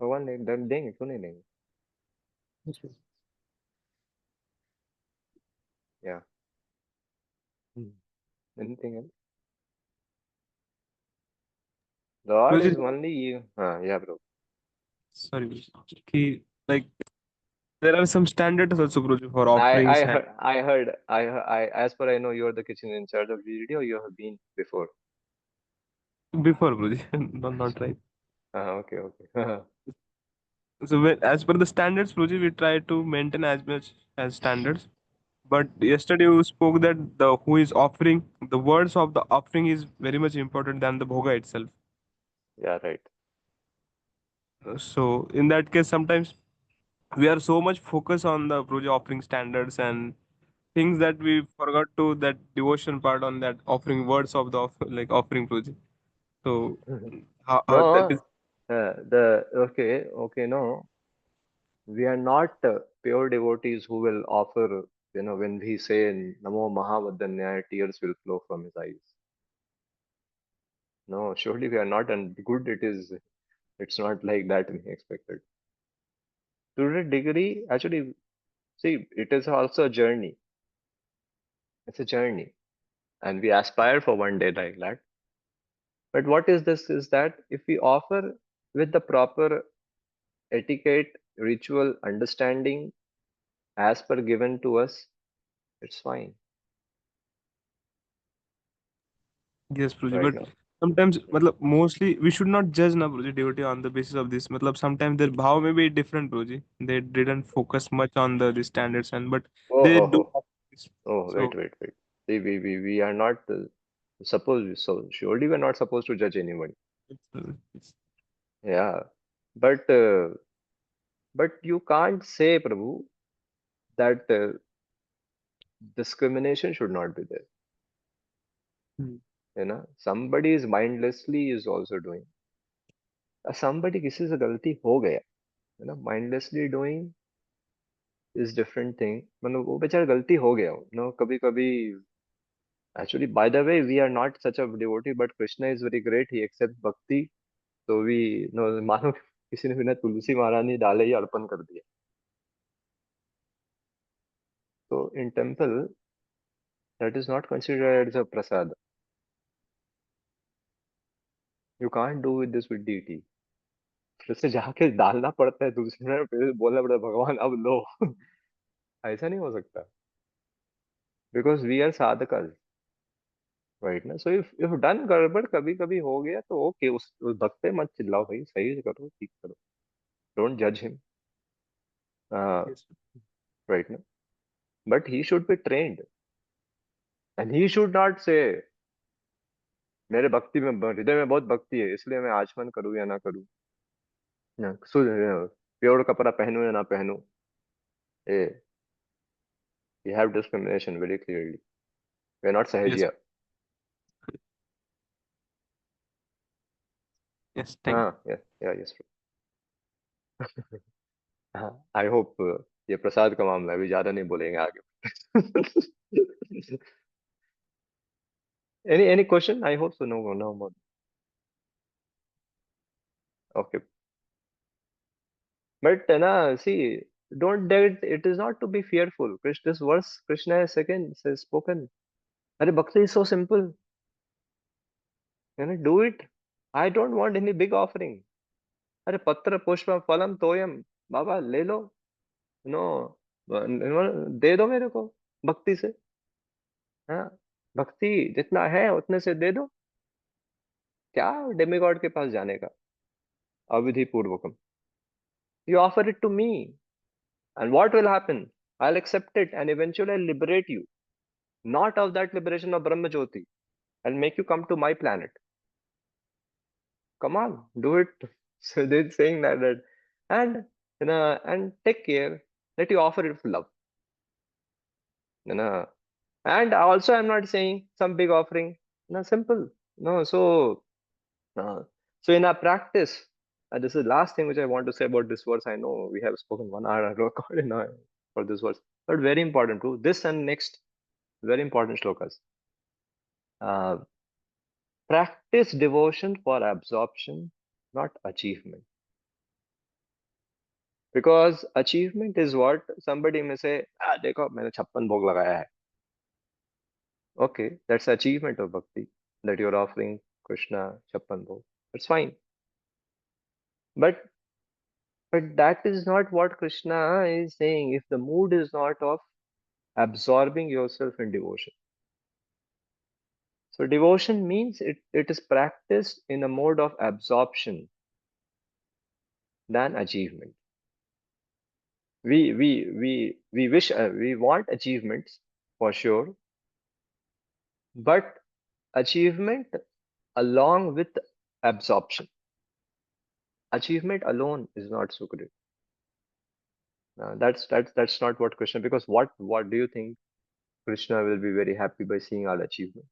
भगवान देंगे क्यों नहीं देंगे. Yes, sir. Yeah. Anything else? Lord Guruji, is only you. Yeah, bro. sorry, Guruji. Like there are some standards also, Guruji, for I offerings I and heard I heard I as per I know you're the kitchen in charge of GDD or you have been before. before, Guruji. Not right. Okay. So as per the standards, Guruji, we try to maintain as much as standards. But yesterday you spoke that the who is offering, the words of the offering is very much important than the bhoga itself. Yeah, right. So in that case, sometimes we are so much focused on the Guruji offering standards and things that we forgot to that devotion part on that offering words of the like offering Guruji. So how that No, is no, we are not pure devotees who will offer, when we say Namo Mahavadanyaya, tears will flow from his eyes. No, surely we are not, and good it's not like that we expected. To a degree, actually, see, it is also a journey. It's a journey, and we aspire for one day like that. But what is this? Is that if we offer with the proper etiquette, ritual, understanding as per given to us, it's fine, yes, Guruji. right But now. sometimes mostly we should not judge na Guruji devotee on the basis of this. Sometimes their bhav may be different, Guruji. They didn't focus much on the standards and but Oh, they ho, do ho. have this. Oh, So wait. See, we are not supposed, so surely we're not supposed to judge anyone. it's- Yeah, but you can't say, Prabhu, that discrimination should not be there. Hmm. You know, somebody is mindlessly is also doing. Somebody किसी से गलती हो गया, you know, mindlessly doing is different thing. मतलब वो बेचारा गलती हो गया, you know, कभी कभी. Actually, by the way, we are not such a devotee, but Krishna is very great. He accepts bhakti. So we, no, मानो किसी ने बिना तुलसी महारानी डाले ही अर्पण कर दिया. So in temple, that is not considered as a prasad. You can't do with this with deity. फिर से जाके डालना पड़ता है तुलसी में, फिर बोलना पड़ता है भगवान अब लो. ऐसा नहीं हो सकता. Because we are sadhakas, right ना. So if done गड़बड़ कभी कभी हो गया तो okay, उस भक्त पे मत चिल्लाओ भाई, सही से करो, ठीक करो. Don't judge him. Yes. Right ना. But he should be trained. And he should not say, मेरे भक्ति में हृदय में बहुत भक्ति है इसलिए मैं आचमन करूं या ना करूं. प्योर कपड़ा पहनूं या ना पहनूं. ए, we have discrimination very clearly. We are not Yes. sahajiya. Yes. Thank you. Yeah, yeah, yes. I hope ये प्रसाद का मामला है, अभी ज्यादा नहीं बोलेंगे आगे. Any question? I hope so. No more. Okay. But see, don't that it is not to be fearful. This verse Krishna has second says spoken. Are bhakti is so simple. Do it. I don't want any big offering. अरे पत्र पुष्प फलम तोयम, बाबा ले लो. No, दे दो मेरे को भक्ति से. हाँ, भक्ति जितना है उतने से दे दो. क्या डेमिगॉड के पास जाने का अविधि पूर्वकम. You offer it to me, and what will happen? I'll accept it, and eventually I'll liberate you. Not of that liberation of Brahma Jyoti. I'll make you come to my planet. Come on, do it. So they're saying that, and and take care that you offer it with love. No, and also I'm not saying some big offering. No, simple. No, uh, so in our practice, this is the last thing which I want to say about this verse. I know we have spoken 1 hour record for this verse, but very important too. This and next, very important shlokas. Uh, practice devotion for absorption, not achievement. Because achievement is what somebody may say, देखो मैंने 56 भोग लगाया है. Okay, that's achievement of bhakti, that you're offering Krishna 56 bhog. That's fine. But that is not what Krishna is saying. If the mood is not of absorbing yourself in devotion. So devotion means it is practiced in a mode of absorption than achievement. We wish we want achievements for sure, but achievement along with absorption. Achievement alone is not so great. That's not what Krishna. Because what do you think Krishna will be very happy by seeing our achievement?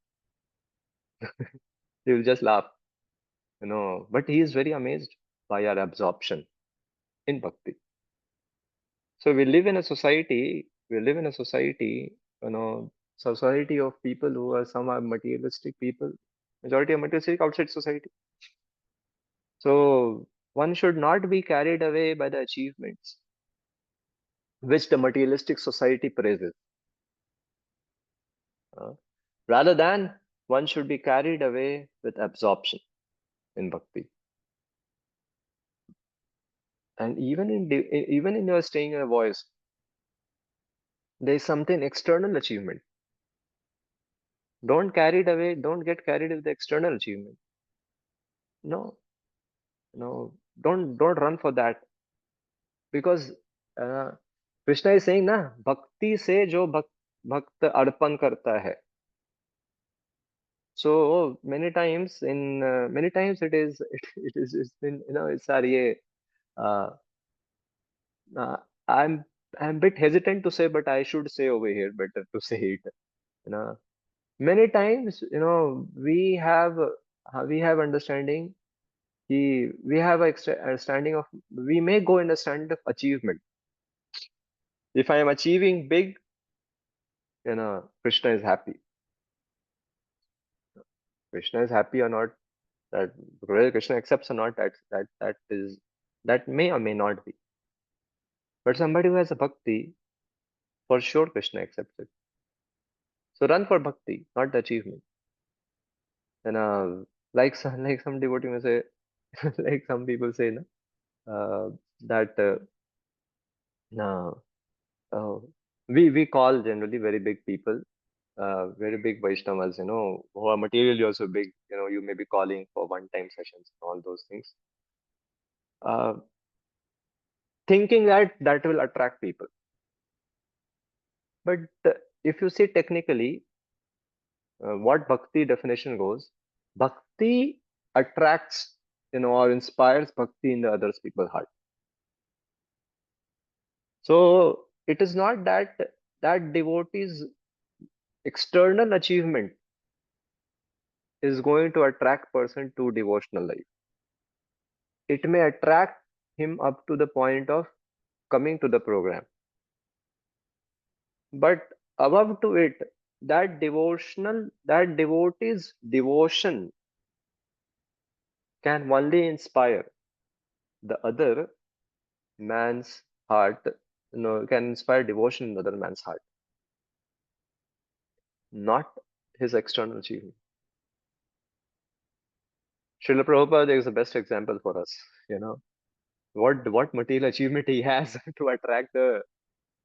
He will just laugh, But he is very amazed by our absorption in bhakti. So we live in a society. Society of people who are some are materialistic people. Majority are materialistic outside society. So one should not be carried away by the achievements which the materialistic society praises. Rather than one should be carried away with absorption in bhakti. And even in your staying in a voice, there is something external achievement. Don't get carried away with the external achievement. No, don't run for that. Because Krishna is saying ना, भक्ति से जो भक्त अर्पण करता है. So many times it's been, it's our uh, uh, I'm I'm a bit hesitant to say, but I should say over here, better to say it. You know, many times, we have understanding. We have a understanding of, we may go in understanding of achievement. If I am achieving big, Krishna is happy. Krishna is happy or not, that whether Krishna accepts or not, that may or may not be. But somebody who has a bhakti, for sure Krishna accepts it. So run for bhakti, not the achievement. And like some devotee may say, like some people say, no, that no, uh, we call generally very big people, very big Vaishnavas, who are materially also big. You may be calling for one-time sessions and all those things, uh, thinking that that will attract people. But if you see technically, what bhakti definition goes, bhakti attracts, or inspires bhakti in the others people's heart. So it is not that devotee's external achievement is going to attract person to devotional life. It may attract him up to the point of coming to the program, but above to it, that devotee's devotion can only inspire the other man's heart, can inspire devotion in the other man's heart, not his external achievement. Srila Prabhupada is the best example for us. What material achievement he has to attract the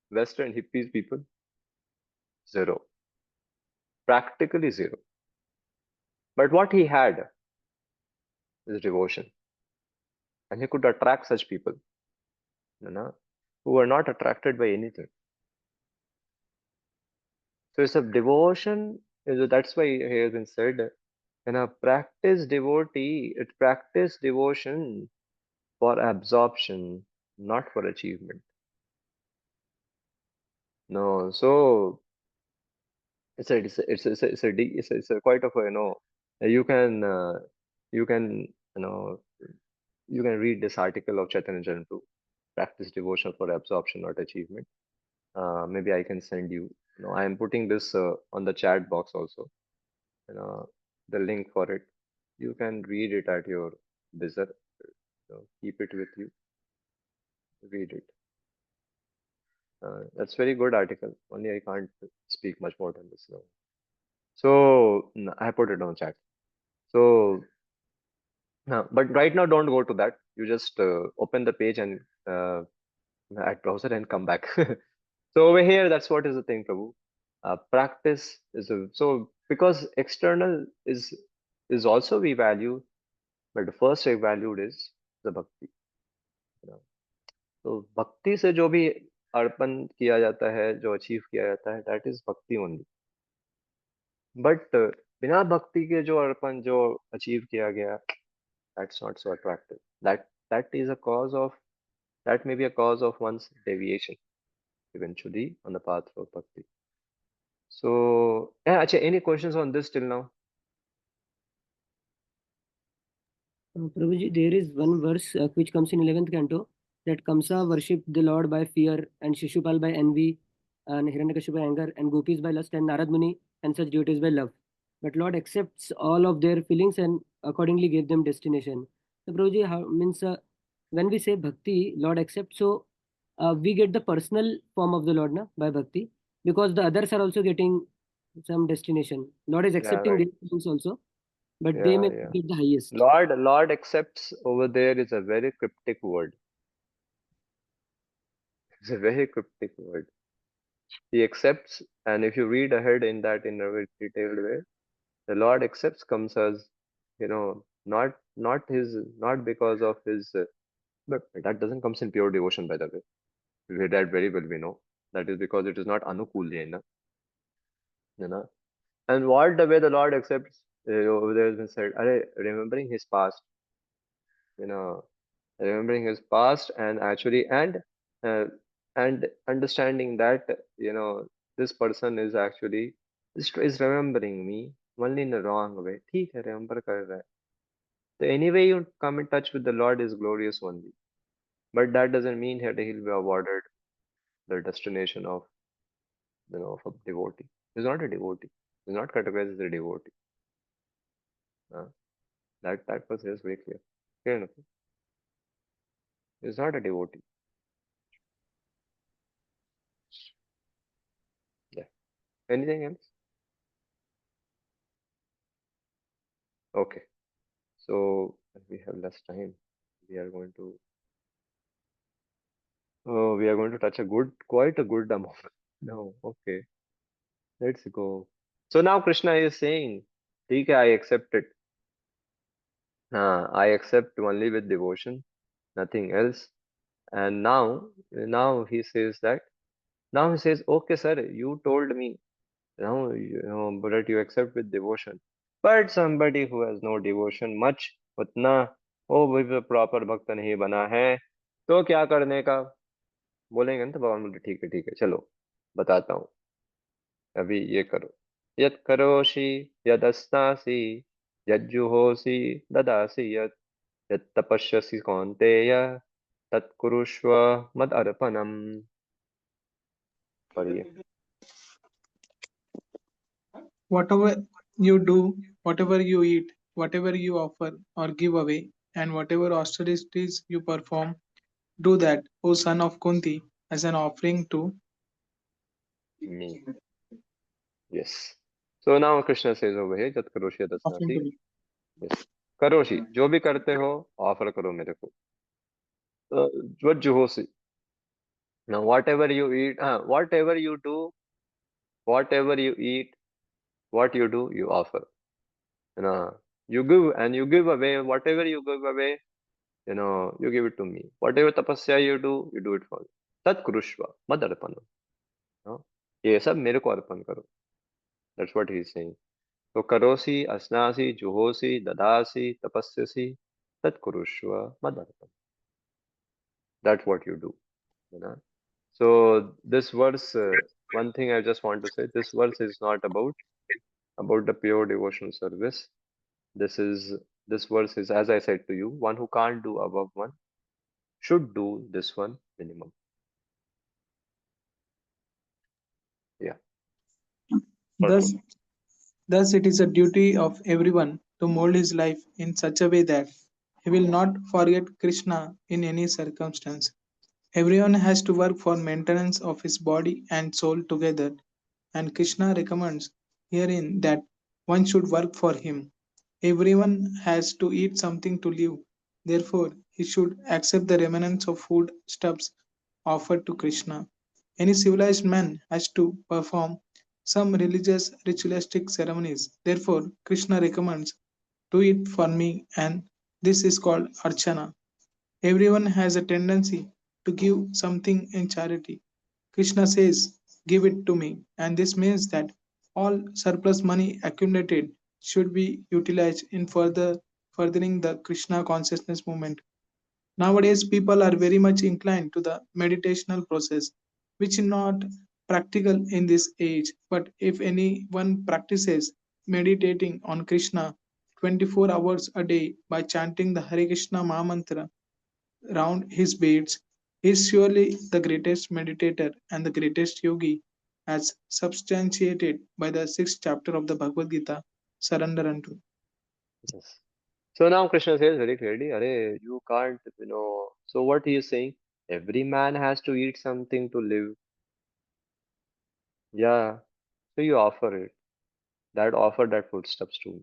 Western hippies people? Zero. Practically zero. But what he had is devotion. And he could attract such people, who are not attracted by anything. So it's a devotion, that's why he has been said, practice devotion for absorption, not for achievement. No, so it's a quite of a, you can you can you know you can read this article of Chaitanya Charanpur, practice devotion for absorption, not achievement. Maybe I can send you. I am putting this on the chat box also. The link for it. You can read it at your leisure. Keep it with you. Read it. That's very good article. Only I can't speak much more than this. No. So I put it on chat. So, but right now, don't go to that. You just open the page and at browser and come back. So over here, that's what is the thing, Prabhu. Practice so because external is also we value, but the first we valued is the bhakti. तो भक्ति से जो भी अर्पण किया जाता है, जो achieve किया जाता है, दैट इज भक्ति ओनली. बट बिना भक्ति के जो अर्पण जो अचीव किया गया, that's not so attractive. That is a cause of, that may be a cause of one's deviation eventually on the path of bhakti. So yeah, Acha, any questions on this till now? Prabhuji, there is one verse which comes in 11th canto, that Kamsa worshipped the Lord by fear, and Shishupal by envy, and Hiranyakashipu by anger, and Gopis by lust, and Narad Muni and such deities by love. But Lord accepts all of their feelings and accordingly gave them destination. So Prabhuji, how means when we say bhakti, Lord accepts, so we get the personal form of the Lord na, by bhakti, because the others are also getting some destination. Lord is Yeah, accepting right. their feelings also, but they Yeah, may yeah. get the highest. Lord accepts over there is a very cryptic word. It's a very cryptic word. He accepts, and if you read ahead in that in a very detailed way, the Lord accepts comes as, not because of his, but that doesn't comes in pure devotion, by the way. That very well we know. That is because it is not anukulya, you know. And what the way the Lord accepts, over there has been said, remembering his past, you know, remembering his past and actually uh, and understanding that this person is actually is remembering me only in a wrong way. ठीक है, remember कर रहा है. So anyway, you come in touch with the Lord is glorious only, but that doesn't mean that he'll be awarded the destination of of a devotee. He's not a devotee. He's not categorized as a devotee. Uh, that was just very clear. Clear enough? He's not a devotee. Yeah. Anything else? Okay. So we have less time. We are going to touch a quite a good amount. No, okay. Let's go. So now Krishna is saying, ठीक है, I accept it. I accept only with devotion, nothing else. And now he says that. Now he says, okay, sir, you told me. Now, but you accept with devotion. But somebody who has no devotion much, उतना वो भी proper भक्त नहीं बना है, तो क्या करने का? बोलेंगे ना तो भगवान बोलते ठीक है चलो बताता हूँ. अभी ये करो. यत् करोषि यदस्नासि यज्जुहोषि ददासि यत् यत् तपस्यसि कौन्तेय तत् कुरुष्व मद अर्पणम्. पढ़िए. Whatever you do, whatever you eat, whatever you offer or give away, and whatever austerities you perform, do that, O son of Kunti, as an offering to Me. Yes. So now Krishna says over here, Jat karoshi offering to dasnasi. me. Yes. Karoshi, जो भी करते हो offer करो मेरे को. what juhosi. Now whatever you eat, whatever you do, whatever you eat, what you do, you offer. You give and you give away whatever you give away. You give it to me. Whatever tapasya you do it for me. Tat kurushva mad arpanam. ये सब मेरे को अर्पण करो. That's what he's saying. So karosi, asnasi, juhosi, dadasi, tapasyasi, tat kurushva mad arpanam. That's what you do. You know. So this verse, one thing I just want to say, this verse is not about the pure devotional service. This is this verse is, as I said to you, one who can't do above one should do this one minimum. Yeah. Thus, Purpose. thus it is a duty of everyone to mold his life in such a way that he will not forget Krishna in any circumstance. Everyone has to work for maintenance of his body and soul together, and Krishna recommends herein that one should work for him. Everyone has to eat something to live. Therefore, he should accept the remnants of food stuffs offered to Krishna. Any civilized man has to perform some religious ritualistic ceremonies. Therefore, Krishna recommends do it for me, and this is called archana. Everyone has a tendency to give something in charity. Krishna says, give it to me, and this means that all surplus money accumulated should be utilized in furthering the Krishna consciousness movement. Nowadays, people are very much inclined to the meditational process, which is not practical in this age. But if anyone practices meditating on Krishna 24 hours a day by chanting the Hare Krishna Maha Mantra round his beads, he is surely the greatest meditator and the greatest yogi, as substantiated by the sixth chapter of the Bhagavad Gita, surrender unto. Yes. So now Krishna says very clearly, Are you can't, So what he is saying, every man has to eat something to live. Yeah. So you offer it. Offer that foodstuffs to me.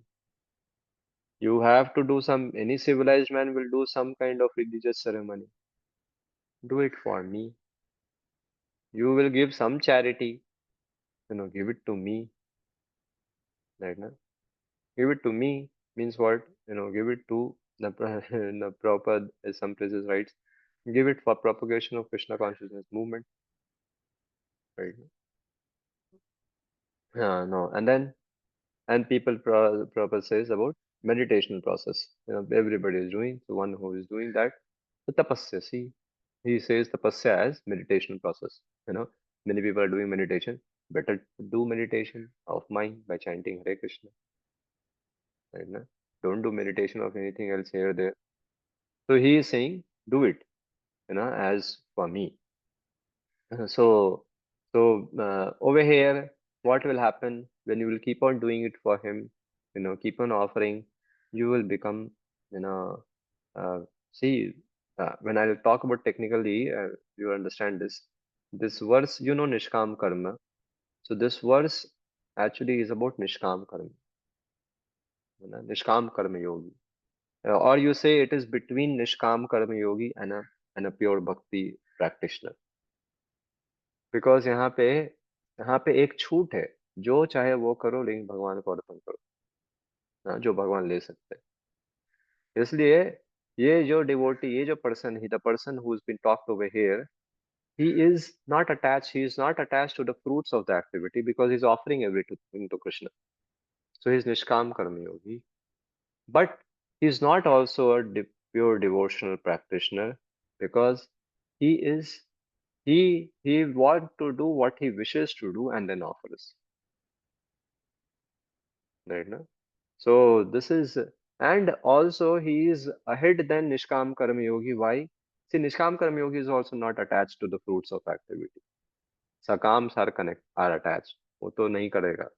You have to do any civilized man will do some kind of religious ceremony. Do it for me. You will give some charity, give it to me. Right now. Give it to me means what? Give it to the proper, as some places writes, give it for propagation of Krishna consciousness movement. Right. No. And then And people purpose says about meditation process. Everybody is doing. So one who is doing that, the tapasya. See, he says tapasya as meditation process. Many people are doing meditation. Better do meditation of mind by chanting Hare Krishna. Right? Na? Don't do meditation of anything else here or there. So he is saying, do it. As for me. So, over here, what will happen when you will keep on doing it for him? Keep on offering, you will become, you know, uh, see, when I'll talk about technically, you understand this. This verse, Nishkam Karma. So this verse actually is about Nishkam Karma, Nishkam Karma Yogi. Or you say it is between Nishkam Karma Yogi and a pure Bhakti practitioner. Because यहाँ पे एक छूट है, जो चाहे वो करो लेकिन भगवान को अर्पण करो। हाँ, जो भगवान ले सकते हैं। इसलिए ये जो डिवोटी, ये जो पर्सन ही the person who is been talked over here, he is not attached to the fruits of the activity because he's offering everything to Krishna. So he's nishkam karma yogi, but he's not also a pure devotional practitioner because he is he want to do what he wishes to do and then offers. Right now. So this is, and also he is ahead than Nishkam Karma Yogi. Why? See, Nishkam Karma Yogi is also not attached to the fruits of activity. Sakams are attached. वो तो नहीं करेगा,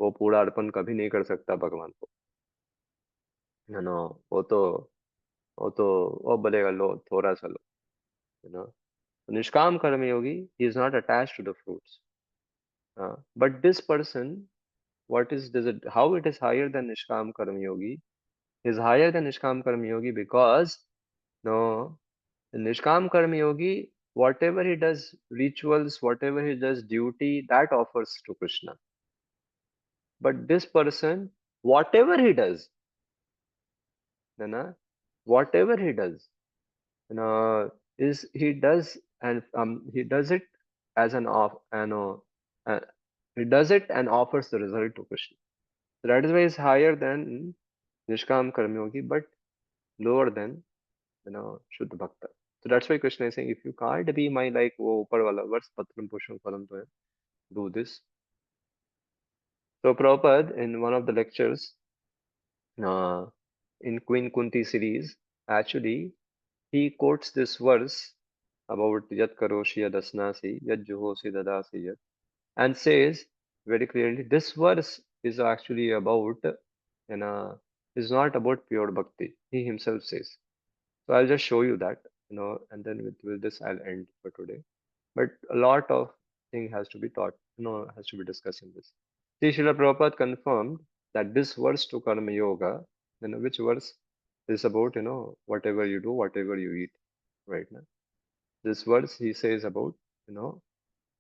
वो पूरा अर्पण कभी नहीं कर सकता भगवान को। नो, वो तो वो तो वो बोलेगा लो थोड़ा सा लो। निष्काम कर्म योगी, he is not attached to the fruits. But this person, how it is higher than Nishkam Karma Yogi? Is higher than Nishkam Karma Yogi because no, in Nishkam Karma Yogi, whatever he does rituals, whatever he does duty, that offers to Krishna. But this person, whatever he does, whatever he does, is he does and he does it as an off, uh, he does it and offers the result to Krishna. So that is why he's higher than Nishkam Karma Yogi, but lower than Shuddha Bhakta. So that's why Krishna is saying, if you can't be my like wo upar wala verse patram pusham phalam to do this. So Prabhupada in one of the lectures uh, in Queen Kunti series, actually he quotes this verse about Yat Karoshi Yad Asnasi Yad Juhosi Dadasi Yad, and says very clearly this verse is actually about is not about pure bhakti. He himself says. So I'll just show you that, and then with this I'll end for today. But a lot of thing has to be taught, has to be discussed in this. See, Srila Prabhupada confirmed that this verse to Karma Yoga, which verse is about, whatever you do, whatever you eat, right now. This verse he says about,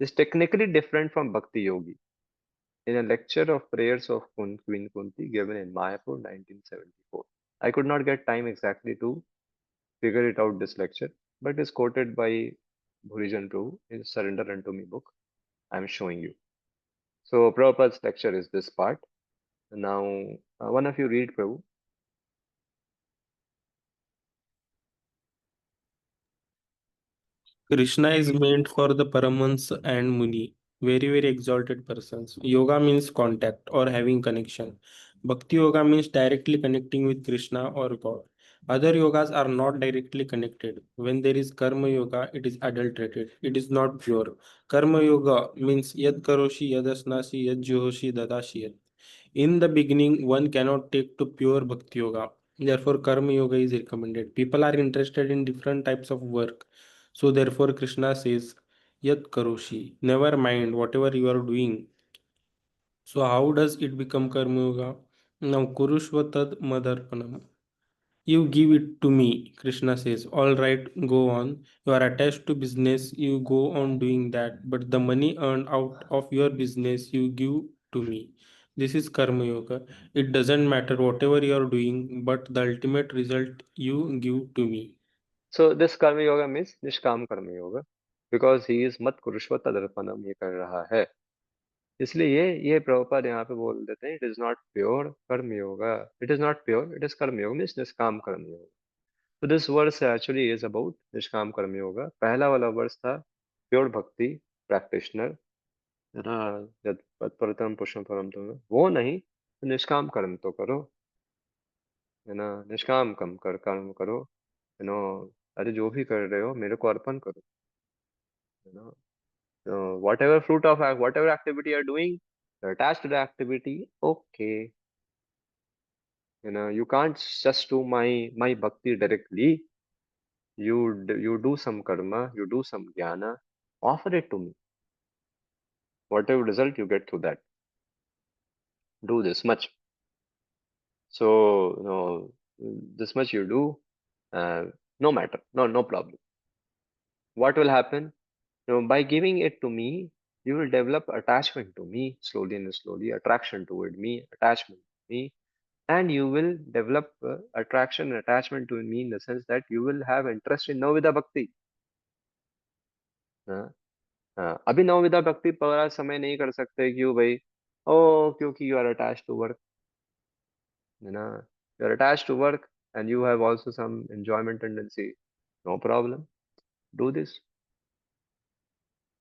is technically different from Bhakti Yogi. In a lecture of prayers of Queen Kunti given in Mayapur, 1974. I could not get time exactly to figure it out this lecture, but is quoted by Bhurijan Prabhu in Surrender Unto Me book. I am showing you. So Prabhupada's lecture is this part. Now, one of you read, Prabhu. Krishna is meant for the Paramhans and Muni, very, very exalted persons. Yoga means contact or having connection. Bhakti Yoga means directly connecting with Krishna or God. Other yogas are not directly connected. When there is Karma Yoga, it is adulterated. It is not pure. Karma Yoga means Yad Karoshi, Yad Asnasi, Yad Juhoshi, Dadashi Yad. In the beginning, one cannot take to pure Bhakti Yoga. Therefore, Karma Yoga is recommended. People are interested in different types of work. So therefore Krishna says, Yat Karoshi, never mind whatever you are doing. So how does it become Karma Yoga? Now Kurushvatad Madarpanam. You give it to me, Krishna says. All right, go on. You are attached to business, you go on doing that. But the money earned out of your business, you give to me. This is Karma Yoga. It doesn't matter whatever you are doing, but the ultimate result you give to me. So this Karma Yoga means Nishkam Karma Yoga, because he is Mat Kurushva Tadarpanam, ye kar raha hai. इसलिए ये प्रभुपाद यहाँ पे बोल देते हैं, it is not pure karma yoga, it is not pure, it is karma yoga, means nishkam karma yoga. तो this verse actually is about nishkam karma yoga. पहला वाला वर्स था प्योर भक्ति प्रैक्टिशनर, है ना, यद तत्परतम पुरुषम परम तुम, वो नहीं तो निष्काम कर्म तो करो, है ना, निष्काम कर्म करो, यू नो, अरे जो भी कर रहे हो मेरे को अर्पण करो, है ना. Whatever fruit of whatever activity you're doing, you're attached to the activity. Okay, you can't just do my bhakti directly. You do some karma, you do some jnana, offer it to me. Whatever result you get through that, do this much. So this much you do, no matter, no problem. What will happen? By giving it to me, you will develop attachment to me slowly and slowly, attraction toward me, attachment to me, and you will develop attraction and attachment to me in the sense that you will have interest in Navida Bhakti. हाँ, हाँ, अभी नवविधा भक्ति पूरा समय नहीं कर सकते, क्यों भाई? ओ, क्योंकि you are attach to work, है ना, you are attach to work and you have also some enjoyment tendency. No problem, do this.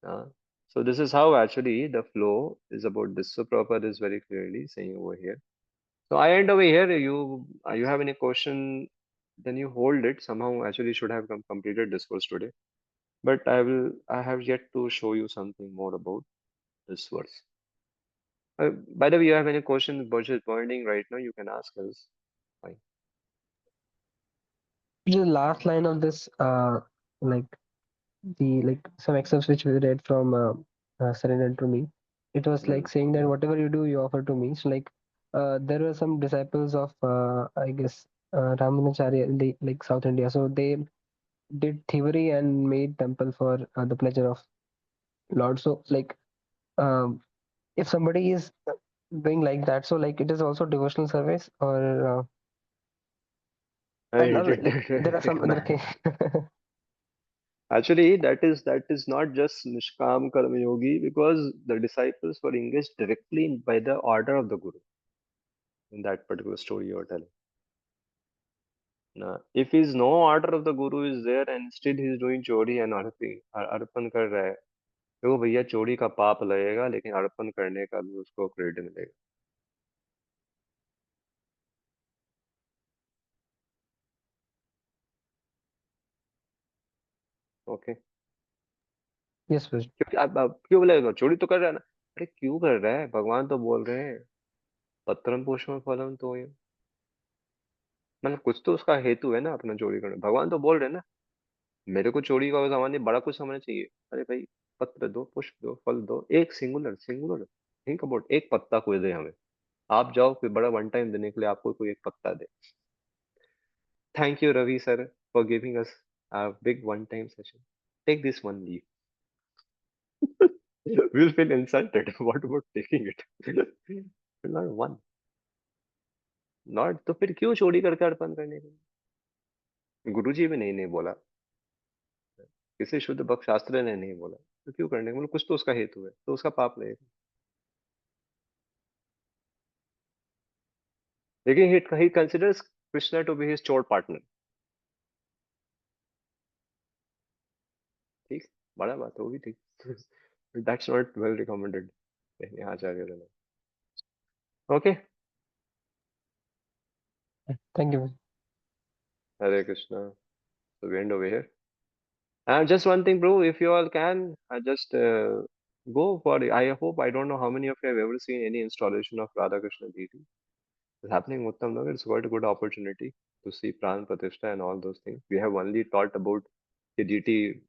uh, so this is how actually the flow is about this. So Prabhupada is very clearly saying over here. So I end over here. You have any question? Then you hold it. Somehow actually should have completed this course today. But I have yet to show you something more about this verse. By the way, you have any question? Burj is pointing right now. You can ask us. Fine. The last line of this, like some excerpts which we read from Surrender to Me. It was like saying that whatever you do, you offer to me. So there were some disciples of I guess Ramanacharya, like South India. So they did thievery and made temple for the pleasure of Lord. So um, if somebody is doing like that, so it is also devotional service, or and there are some other cases. Actually, that is not just Nishkam Karma Yogi, because the disciples were engaged directly by the order of the Guru in that particular story you are telling. Now, if his no order of the Guru is there and still he is doing chori and arpan kar raha hai, देखो भैया चोरी का पाप लगेगा, लेकिन अर्पण करने का भी उसको क्रेडिट मिलेगा. ओके. Yes, sir. क्योंकि आप क्यों बोलेगा चोरी तो कर रहा है ना? अरे क्यों कर रहा है? भगवान तो बोल रहे हैं पत्रम पुष्पम फलम तो मतलब कुछ तो उसका हेतु है ना अपना चोरी करना. भगवान तो बोल रहे हैं ना, मेरे को चोरी का सामान नहीं, बड़ा कुछ समझना चाहिए. अरे भाई, पत्र दो, पुष्प दो, फल दो, एक सिंगुलर सिंगुलर थिंक अबाउट, एक पत्ता कोई दे हमें. आप जाओ कोई बड़ा वन टाइम देने के लिए आपको कोई एक पत्ता दे. Thank you Ravi sir for giving us a big one time session. Take this one leaf. We'll feel insulted. What about taking it? Not one. Not तो फिर क्यों चोरी करके अर्पण करने के लिए? गुरुजी भी नहीं बोला, किसी शुद्ध भक्त शास्त्र ने नहीं बोला, तो क्यों करने का? मतलब कुछ तो उसका हेतु है, तो उसका पाप लगेगा. लेकिन he considers Krishna to be his chore partner. ठीक, बड़ा बात है, वो भी ठीक. That's not well recommended. यहाँ आचार्य ने. Okay. Thank you. Hare Krishna. So we end over here. And just one thing, bro, if you all can, just go for it. I hope, I don't know how many of you have ever seen any installation of Radha Krishna deity. It's happening in Uttam Nagar. It's quite a good opportunity to see Pran Pratishtha and all those things. We have only taught about the deity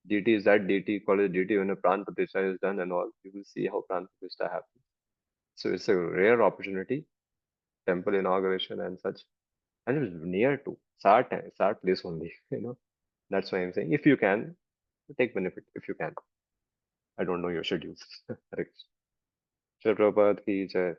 is that deity, called a deity when a Pran Pratishtha is done and all. You will see how Pran Pratishtha happens. So it's a rare opportunity, temple inauguration and such. And it's near to Sart place only, That's why I'm saying, if you can, take benefit, if you can. I don't know your schedules. Hare Krishna. Shri Prabhupada ki jai.